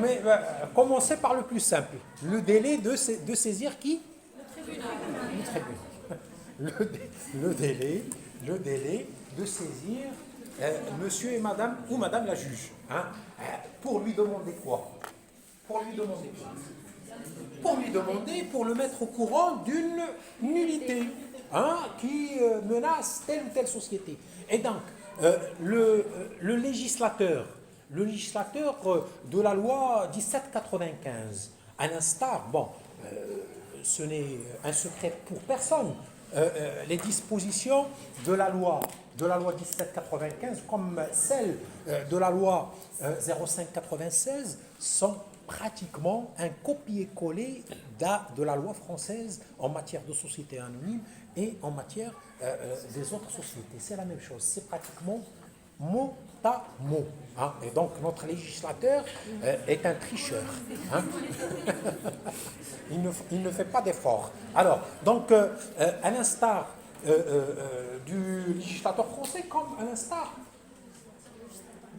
Mais commencez par le plus simple. Le délai de saisir qui? Le tribunal. Le délai de saisir monsieur et madame, ou madame la juge, hein, pour lui demander quoi? Pour lui demander quoi? Pour lui demander, pour le mettre au courant d'une nullité, hein, qui menace telle ou telle société. Et donc, le législateur de la loi 1795, à l'instar, bon, ce n'est un secret pour personne, les dispositions de la loi 1795 comme celles de la loi 0596 sont pratiquement un copier-coller de la loi française en matière de société anonyme et en matière des autres sociétés. C'est la même chose, c'est pratiquement mot à mot. Hein. Et donc notre législateur est un tricheur. Hein. Il ne fait pas d'effort. Alors, donc, à l'instar du législateur français, comme à l'instar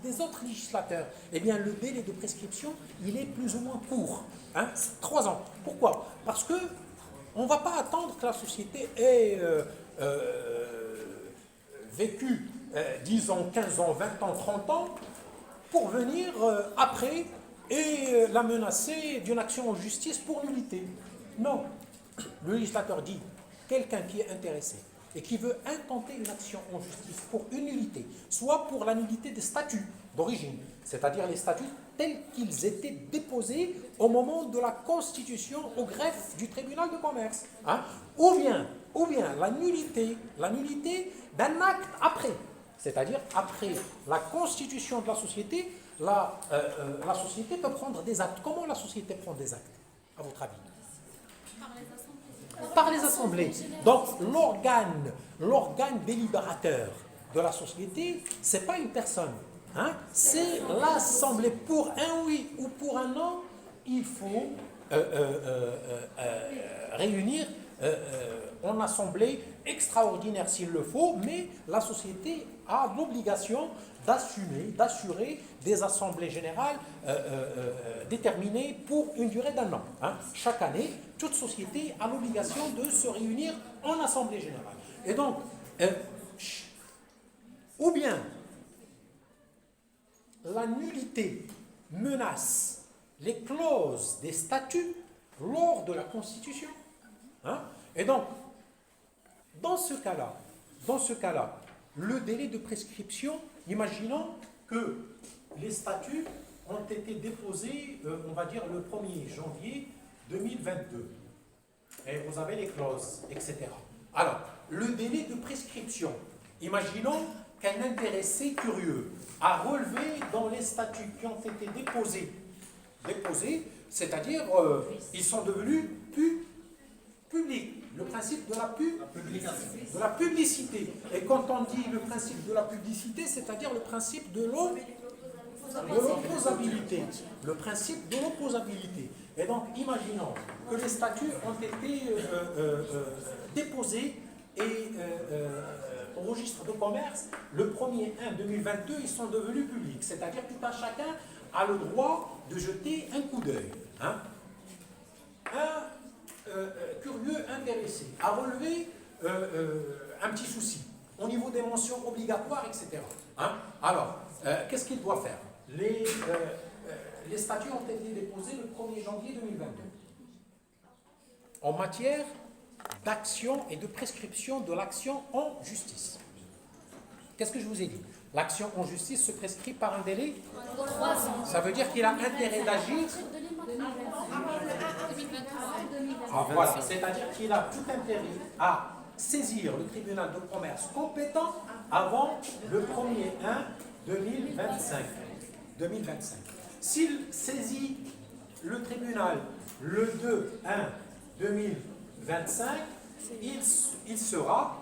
des autres législateurs, eh bien, le délai de prescription, il est plus ou moins court. Hein, 3 ans. Pourquoi? Parce que on ne va pas attendre que la société ait vécu, disons, 15 ans, 20 ans, 30 ans, pour venir après et la menacer d'une action en justice pour nullité. Non. Le législateur dit, quelqu'un qui est intéressé et qui veut intenter une action en justice pour une nullité, soit pour la nullité des statuts d'origine, c'est-à-dire les statuts tels qu'ils étaient déposés au moment de la constitution au greffe du tribunal de commerce, hein, ou bien la nullité d'un acte après, c'est-à-dire après la constitution de la société, la société peut prendre des actes. Comment la société prend des actes, à votre avis? Par les assemblées. Donc l'organe délibérateur de la société, ce n'est pas une personne, hein, c'est l'assemblée. Pour un oui ou pour un non, il faut réunir en assemblée extraordinaire s'il le faut, mais la société a l'obligation d'assurer des assemblées générales déterminées pour une durée d'1 an. Hein. Chaque année, toute société a l'obligation de se réunir en assemblée générale. Et donc, ou bien la nullité menace les clauses des statuts lors de la Constitution. Hein. Et donc, dans ce cas-là, le délai de prescription, imaginons que les statuts ont été déposés, on va dire, le 1er janvier 2022. Et vous avez les clauses, etc. Alors, le délai de prescription, imaginons qu'un intéressé curieux a relevé dans les statuts qui ont été déposés, c'est-à-dire ils sont devenus publics. Le principe de la publicité. Et quand on dit le principe de la publicité, c'est-à-dire le principe de l'opposabilité. Le principe de l'opposabilité. Et donc, imaginons que les statuts ont été déposés et au registre de commerce, le 1er 1 2022, ils sont devenus publics. C'est-à-dire que tout un chacun a le droit de jeter un coup d'œil. Hein. Curieux intéressé a relevé un petit souci au niveau des mentions obligatoires, etc. Hein. Alors, qu'est-ce qu'il doit faire? Les statuts ont été déposés le 1er janvier 2022 en matière d'action et de prescription de l'action en justice. Qu'est-ce que je vous ai dit? L'action en justice se prescrit par un délai de 3 ans. Ça veut dire qu'il a intérêt d'agir. Ah, voilà, c'est-à-dire qu'il a tout intérêt à saisir le tribunal de commerce compétent avant le 1er 1 2025. S'il saisit le tribunal le 2 1 2025, il sera,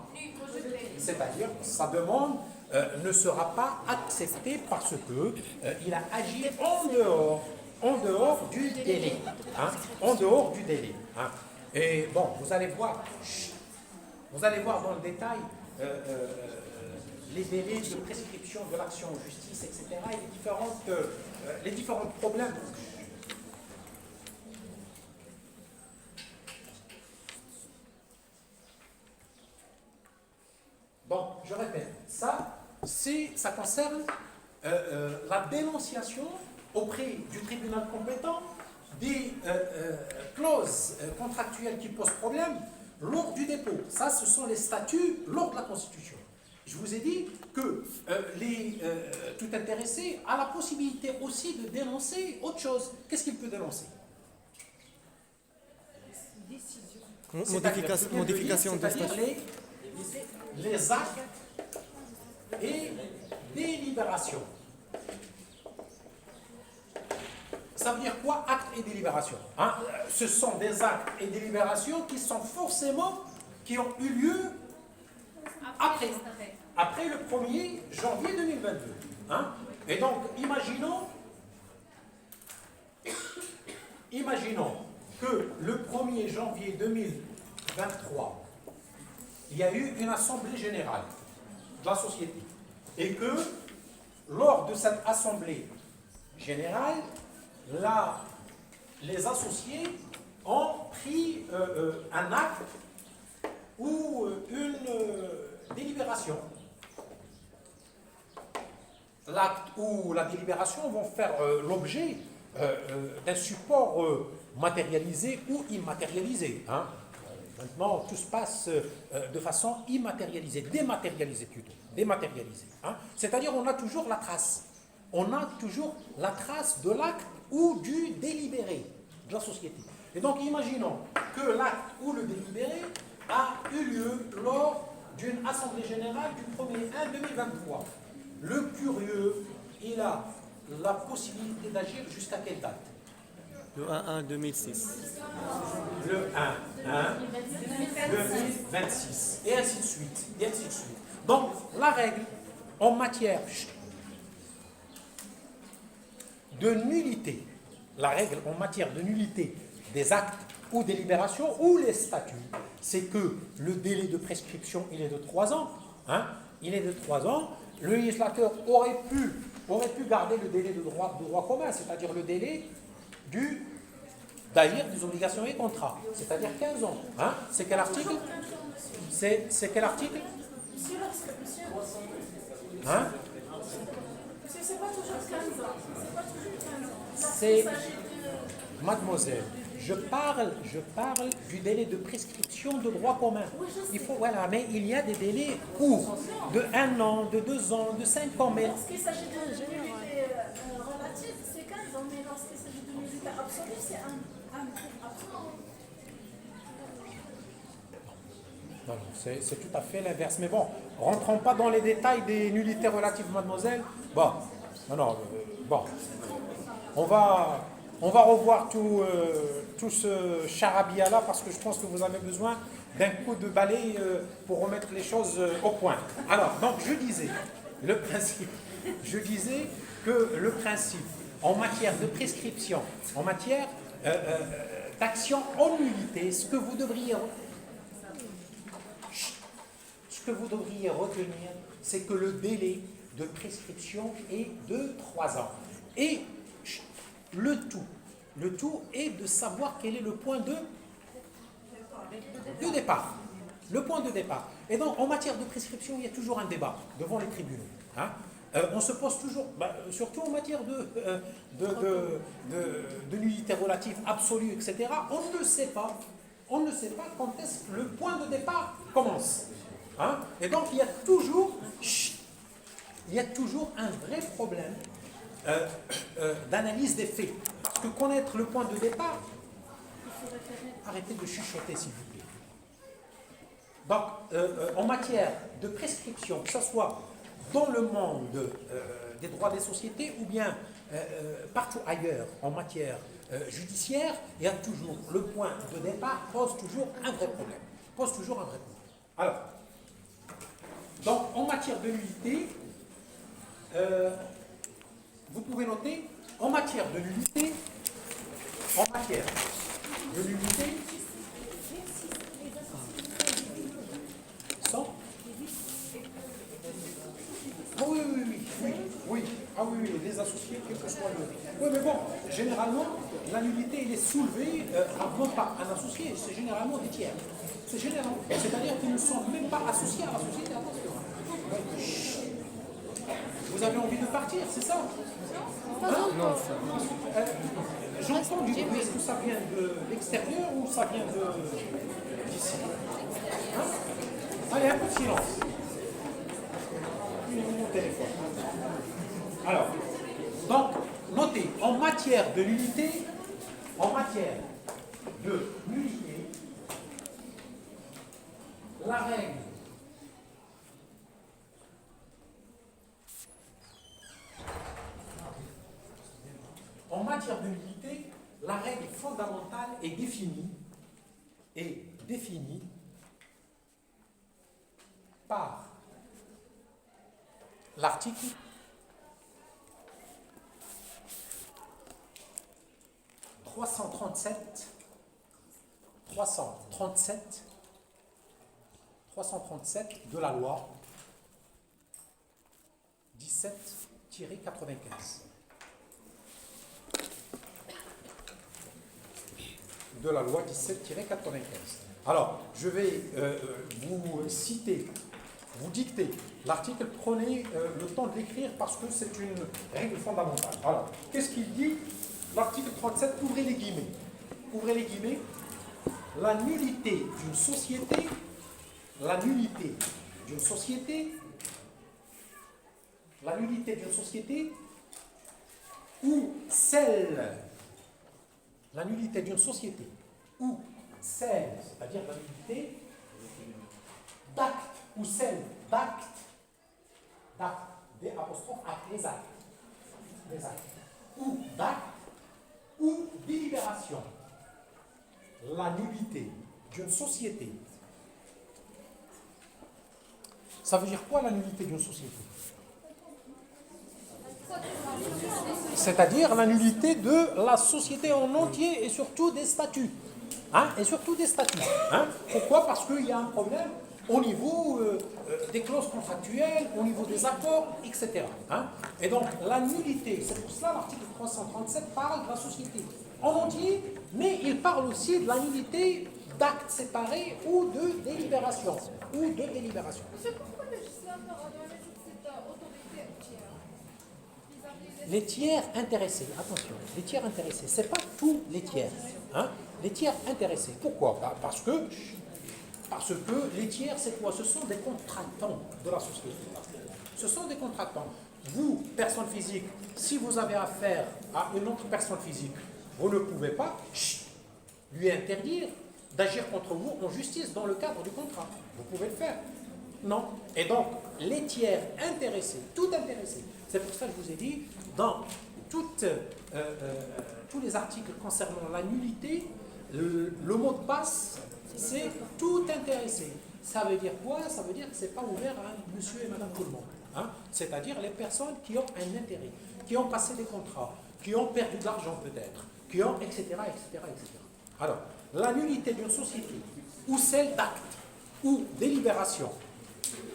c'est-à-dire sa demande ne sera pas acceptée parce que il a agi en dehors du délai. Hein, en dehors du délai. Hein. Et bon, vous allez voir dans le détail les délais de prescription de l'action en justice, etc. et les différents problèmes. Donc, je répète, ça, ça concerne la dénonciation auprès du tribunal compétent des clauses contractuelles qui posent problème lors du dépôt. Ça, ce sont les statuts lors de la Constitution. Je vous ai dit que tout intéressé a la possibilité aussi de dénoncer autre chose. Qu'est-ce qu'il peut dénoncer? Modification de c'est-à-dire statut. les actes et délibérations. Ça veut dire quoi, acte et délibération, hein? Ce sont des actes et délibérations qui ont eu lieu après le 1er janvier 2022. Hein? Et donc, imaginons que le 1er janvier 2023, il y a eu une assemblée générale de la société. Et que, lors de cette assemblée générale, les associés ont pris un acte ou une délibération. L'acte ou la délibération vont faire l'objet d'un support matérialisé ou immatérialisé. Hein. Maintenant, tout se passe de façon immatérialisée, dématérialisée plutôt, dématérialisée. Hein. C'est-à-dire on a toujours la trace. On a toujours la trace de l'acte ou du délibéré de la société. Et donc, imaginons que l'acte ou le délibéré a eu lieu lors d'une assemblée générale du 1er 1 2023. Le curieux, il a la possibilité d'agir jusqu'à quelle date? Le 1-1 2006. Le 1 2026. Et ainsi de suite. Et ainsi de suite. Donc, la règle en matière de nullité, la règle en matière de nullité des actes ou des libérations ou les statuts, c'est que le délai de prescription, il est de 3 ans. Hein, il est de 3 ans. Le législateur aurait pu garder le délai de droit commun, c'est-à-dire le délai d'agir des obligations et contrats, c'est-à-dire 15 ans. Hein, c'est quel article? C'est quel article? Monsieur, Hein? c'est pas toujours 15 ans. C'est pas toujours 15 ans. C'est, mademoiselle, je parle du délai de prescription de droit commun. Voilà, mais il y a des délais courts, de 1 an, de 2 ans, de 5 ans, mais... Lorsqu'il s'agit de nullité relative, c'est 15 ans, mais lorsqu'il s'agit de nullité absolue, c'est un absolu. Non, c'est tout à fait l'inverse. Mais bon, rentrons pas dans les détails des nullités relatives, mademoiselle. Bon, bon. On va revoir tout ce charabia-là parce que je pense que vous avez besoin d'un coup de balai pour remettre les choses au point. Alors, donc, je disais que le principe en matière de prescription, en matière d'action en nullité, ce que vous devriez retenir, c'est que le délai de prescription est de 3 ans. Et le tout est de savoir quel est le point de départ. Le point de départ. Et donc, en matière de prescription, il y a toujours un débat devant les tribunaux. Hein. On se pose toujours, surtout en matière de nullité relative absolue, etc., on ne sait pas quand est-ce que le point de départ commence. Hein. Et donc, il y a toujours un vrai problème d'analyse des faits. Parce que connaître le point de départ, arrêtez de chuchoter s'il vous plaît. Donc, en matière de prescription, que ce soit dans le monde des droits des sociétés ou bien partout ailleurs en matière judiciaire, il y a toujours le point de départ pose toujours un vrai problème. Alors, donc en matière de nullité, vous pouvez noter, en matière de nullité, sans... Oui, les associés, quel que soit le... Oui, mais bon, généralement, la nullité, elle est soulevée non par un associé, c'est généralement des tiers. C'est-à-dire qu'ils ne sont même pas associés à la société, attention. avez envie de partir, c'est ça? Pas encore. J'entends du bruit. Est-ce que ça vient de l'extérieur ou ça vient d'ici? Hein? Allez, un peu de silence. Mon téléphone. Alors, donc, notez, en matière de nullité, la règle la règle fondamentale est définie par l'article 337 de la loi 17-95. De la loi 17-95. Alors, je vais vous citer, vous dicter l'article, prenez le temps de l'écrire parce que c'est une règle fondamentale. Alors, qu'est-ce qu'il dit? L'article 37, ouvrez les guillemets. Ouvrez les guillemets. La nullité d'une société, ou celle, c'est-à-dire la nullité d'acte, ou celle d'acte, des apostrophes actes, les actes, ou d'acte, ou délibération. La nullité d'une société. Ça veut dire quoi la nullité d'une société? C'est-à-dire la nullité de la société en entier et surtout des statuts. Pourquoi? Parce qu'il y a un problème au niveau des clauses contractuelles, au niveau des accords, etc. Et donc la nullité, c'est pour cela l'article 337 parle de la société en entier, mais il parle aussi de la nullité d'actes séparés ou de délibération. Monsieur, pourquoi le législateur a donné cette autorité au tiers vis-à-vis des... Les tiers intéressés, attention, les tiers intéressés, c'est pas tous les tiers. Les tiers intéressés. Pourquoi? Parce que les tiers, c'est quoi? Ce sont des contractants de la société. Ce sont des contractants. Vous, personne physique, si vous avez affaire à une autre personne physique, vous ne pouvez pas lui interdire d'agir contre vous en justice dans le cadre du contrat. Vous pouvez le faire. Non. Et donc, les tiers intéressés, tout intéressé, c'est pour ça que je vous ai dit, dans tous les articles concernant la nullité, le mot de passe, c'est tout intéressé. Ça veut dire quoi? Ça veut dire que ce n'est pas ouvert à monsieur et madame tout le monde. C'est-à-dire les personnes qui ont un intérêt, qui ont passé des contrats, qui ont perdu de l'argent peut-être, qui ont, etc. Alors, la nullité d'une société, ou celle d'acte, ou délibération,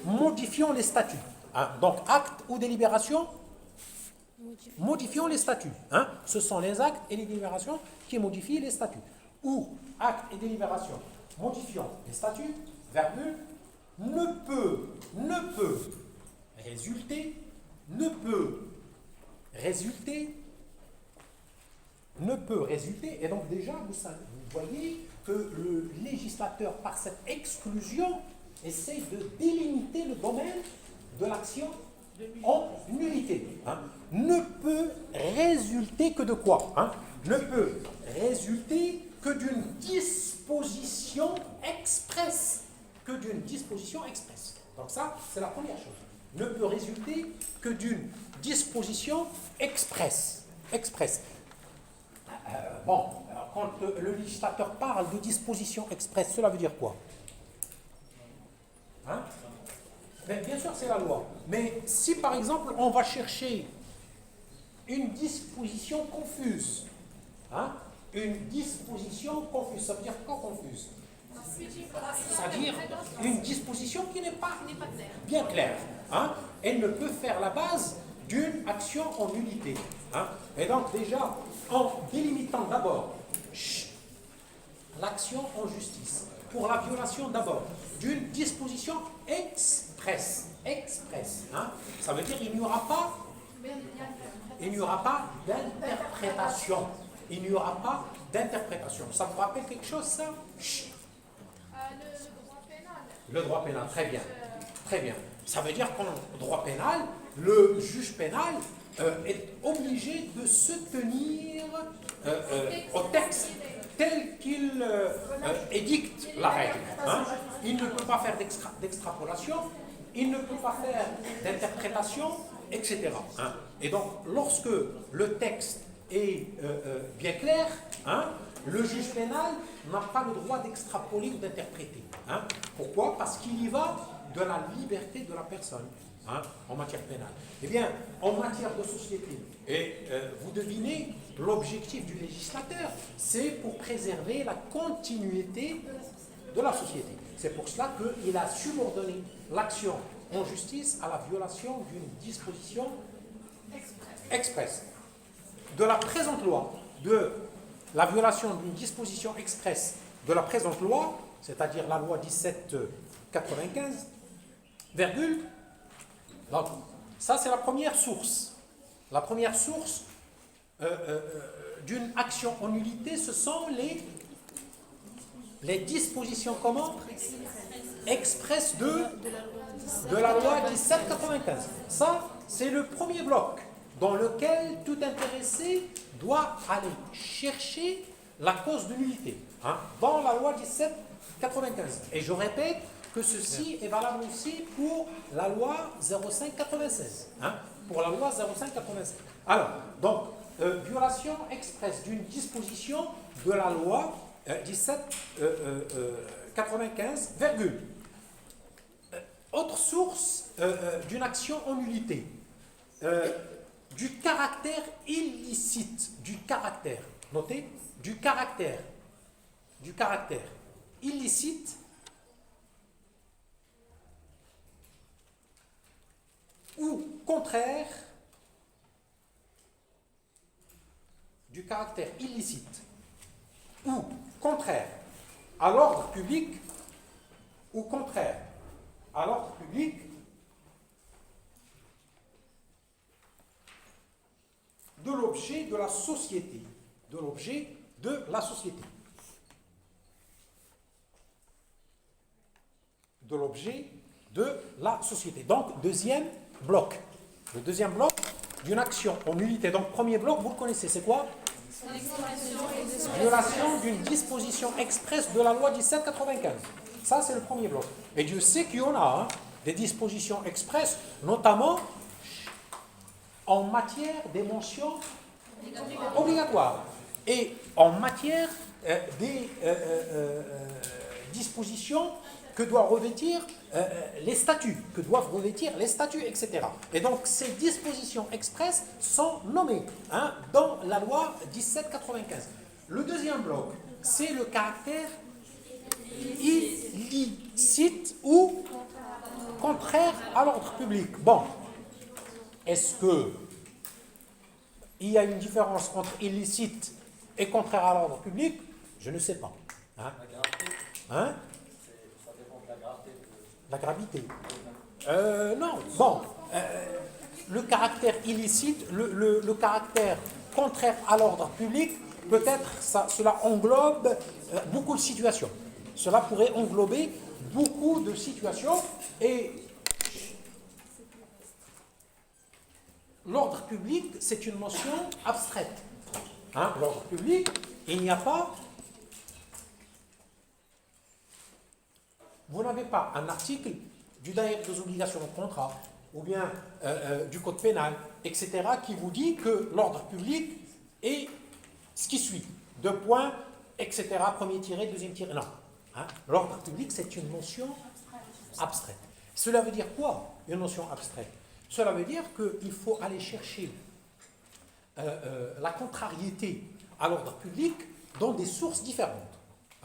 modifiant les statuts. Donc, acte ou délibération, modifiant les statuts. Ce sont les actes et les délibérations qui modifient les statuts. Ou acte et délibération modifiant les statuts, virgule, ne peut résulter, et donc déjà vous voyez que le législateur, par cette exclusion, essaie de délimiter le domaine de l'action en nullité. Ne peut résulter que de quoi? Ne peut résulter que d'une disposition expresse. Donc ça, c'est la première chose. Ne peut résulter que d'une disposition expresse. Quand le législateur parle de disposition expresse, cela veut dire quoi? Mais bien sûr, c'est la loi. Mais si, par exemple, on va chercher une disposition confuse, une disposition confuse, ça veut dire quoi confuse? C'est-à-dire une disposition qui n'est pas bien claire. Elle ne peut faire la base d'une action en nullité. Et donc déjà, en délimitant d'abord l'action en justice, pour la violation d'abord d'une disposition expresse, Ça veut dire qu'il n'y aura pas, d'interprétation. Il n'y aura pas d'interprétation. Ça vous rappelle quelque chose, ça? Chut. Le droit pénal. Le droit pénal, très bien. Très bien. Ça veut dire qu'en droit pénal, le juge pénal est obligé de se tenir au texte tel qu'il édicte la règle. Hein. Il ne peut pas faire d'extrapolation, il ne peut pas faire d'interprétation, etc. Hein. Et donc, lorsque le texte est bien clair, hein, le juge pénal n'a pas le droit d'extrapoler ou d'interpréter. Hein. Pourquoi? Parce qu'il y va de la liberté de la personne, hein, en matière pénale. Eh bien, en matière de société, et vous devinez, l'objectif du législateur, c'est pour préserver la continuité de la société. C'est pour cela qu'il a subordonné l'action en justice à la violation d'une disposition expresse. De la présente loi, de la violation d'une disposition expresse de la présente loi, c'est-à-dire la loi 1795, virgule. Donc, ça c'est la première source. La première source d'une action en nullité, ce sont les dispositions comment expresses de la loi 1795. Ça, c'est le premier bloc dans lequel tout intéressé doit aller chercher la cause de nullité, hein, dans la loi 1795. Et je répète que ceci est valable aussi pour la loi 0596. Hein, pour la loi 0596. Alors, donc, violation expresse d'une disposition de la loi 1795, virgule. Autre source d'une action en nullité. Du caractère illicite, du caractère, notez, du caractère illicite ou contraire, du caractère illicite ou contraire à l'ordre public ou contraire à l'ordre public de l'objet de la société, de l'objet de la société, de l'objet de la société. Donc, deuxième bloc. Le deuxième bloc d'une action en nullité. Donc, premier bloc, vous le connaissez, c'est quoi? Violation d'une disposition expresse de la loi 1795. Ça, c'est le premier bloc. Et Dieu sait qu'il y en a, hein, des dispositions expresses, notamment en matière des mentions obligatoires et en matière des dispositions que doivent revêtir les statuts, etc. Et donc ces dispositions expresses sont nommées, hein, dans la loi 1795. Le deuxième bloc, c'est le caractère illicite ou contraire à l'ordre public. Bon. Est-ce qu'il y a une différence entre illicite et contraire à l'ordre public? Je ne sais pas. Hein? Hein? Ça dépend de la gravité. La gravité. Non. Bon. Le caractère illicite, le caractère contraire à l'ordre public, peut-être cela englobe beaucoup de situations. Cela pourrait englober beaucoup de situations et l'ordre public, c'est une notion abstraite. Hein? L'ordre public, il n'y a pas... Vous n'avez pas un article du Daïr des obligations de contrat, ou bien du code pénal, etc., qui vous dit que l'ordre public est ce qui suit. 2 points, etc., premier tiré, deuxième tiré. Non. Hein? L'ordre public, c'est une notion abstraite. Cela veut dire quoi, une notion abstraite? Cela veut dire qu'il faut aller chercher la contrariété à l'ordre public dans des sources différentes.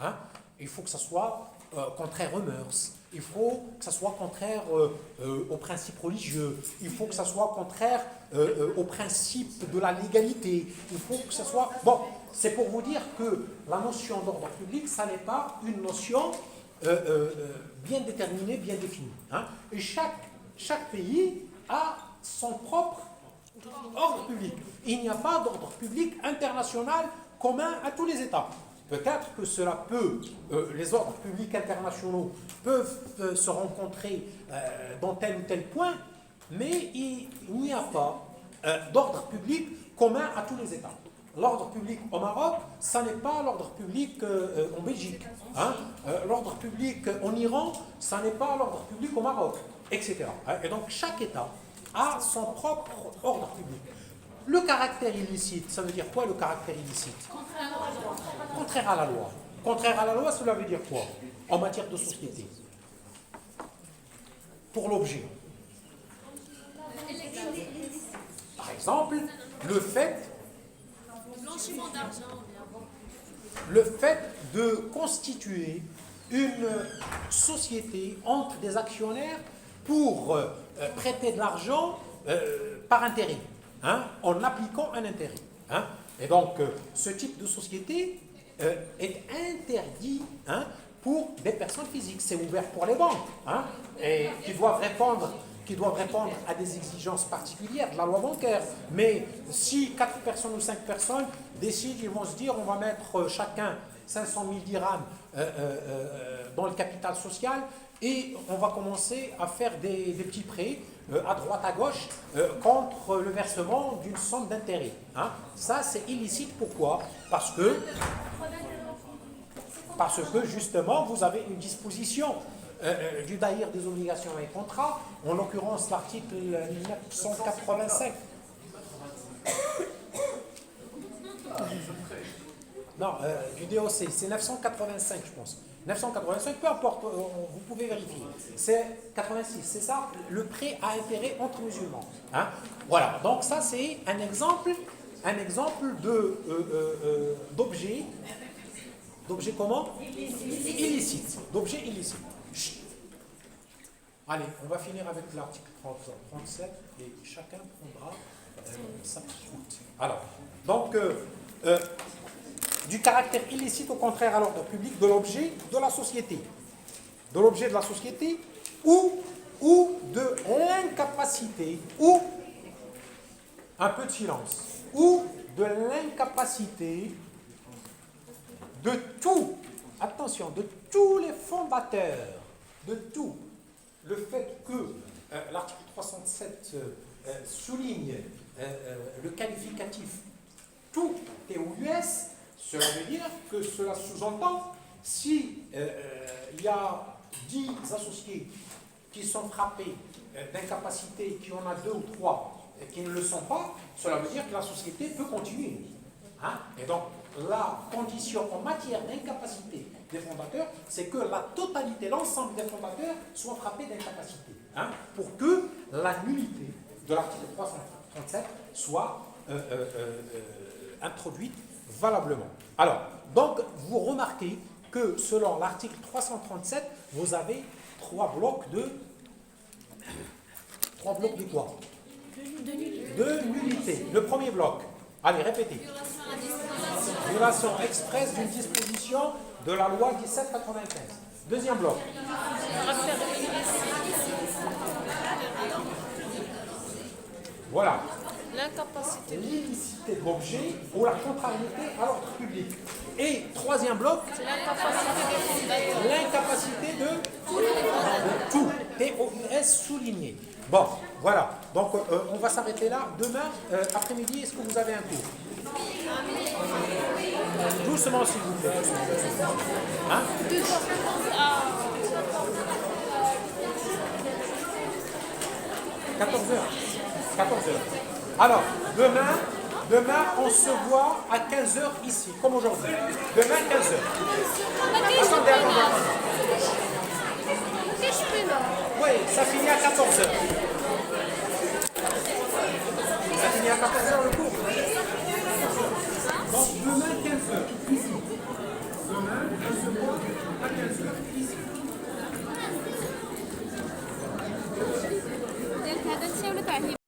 Hein? Il faut que ça soit contraire aux mœurs, il faut que ça soit contraire aux principes religieux, il faut que ça soit contraire aux principes de la légalité, il faut que ça soit... Bon, c'est pour vous dire que la notion d'ordre public, ça n'est pas une notion bien déterminée, bien définie. Hein? Et chaque pays a son propre ordre public. Il n'y a pas d'ordre public international commun à tous les États. Peut-être que cela peut, les ordres publics internationaux peuvent se rencontrer dans tel ou tel point, mais il n'y a pas d'ordre public commun à tous les États. L'ordre public au Maroc, ça n'est pas l'ordre public en Belgique. Hein? L'ordre public en Iran, ça n'est pas l'ordre public au Maroc, etc. Et donc chaque État a son propre ordre public. Le caractère illicite, ça veut dire quoi le caractère illicite? Contraire à la loi. Contraire à la loi, cela veut dire quoi en matière de société? Pour l'objet. Par exemple, le fait de constituer une société entre des actionnaires pour prêter de l'argent par intérêt, hein, en appliquant un intérêt. Hein. Et donc, ce type de société est interdit, hein, pour des personnes physiques. C'est ouvert pour les banques, hein, et qui doivent répondre à des exigences particulières de la loi bancaire. Mais si 4 personnes ou 5 personnes décident, ils vont se dire, on va mettre chacun 500 000 dirhams dans le capital social et on va commencer à faire des petits prêts à droite, à gauche, contre le versement d'une somme d'intérêt. Hein. Ça, c'est illicite. Pourquoi? Parce que justement, vous avez une disposition du Daïr des obligations et contrats, en l'occurrence l'article 985. Non, du DOC, c'est 985, je pense. 985, peu importe, vous pouvez vérifier. C'est 86, c'est ça, le prêt à intérêt entre musulmans. Hein. Voilà, donc ça c'est un exemple d'objet comment? Illicite. D'objet illicite. Chut. Allez, on va finir avec l'article 37 et chacun prendra sa petite route. Alors, donc, du caractère illicite au contraire à l'ordre public de l'objet de la société. De l'objet de la société ou de l'incapacité, ou, un peu de silence, ou de l'incapacité de tout, attention, de tous les fondateurs, de tout, le fait que l'article 307 souligne le qualificatif tout TOUS, cela veut dire que cela sous-entend, si il y a 10 associés qui sont frappés d'incapacité, qui en a 2 ou 3 et qui ne le sont pas, cela veut dire que la société peut continuer. Hein? Et donc, la condition en matière d'incapacité des fondateurs, c'est que la totalité, l'ensemble des fondateurs soient frappés d'incapacité, hein, pour que la nullité de l'article 337 soit introduite valablement. Alors, donc, vous remarquez que selon l'article 337, vous avez 3 blocs de quoi? De nullité. Le premier bloc. Allez, répétez. Violation expresse d'une disposition de la loi 1795. Deuxième bloc. Voilà. L'incapacité. L'illicité de l'objet ou la contrariété à l'ordre public. Et troisième bloc. L'incapacité de tout. TOUS souligné. Bon, voilà. Donc, on va s'arrêter là. Demain, après-midi, est-ce que vous avez un cours? Doucement, s'il vous plaît. Hein? 14h. 14h. Alors, demain, on se voit à 15h ici, comme aujourd'hui. Demain, 15h. Attendez. Oui, ça finit à 14h. Ça finit à 14h le cours. Donc, demain, 15h, ici. Demain, on se voit à 15h, ici.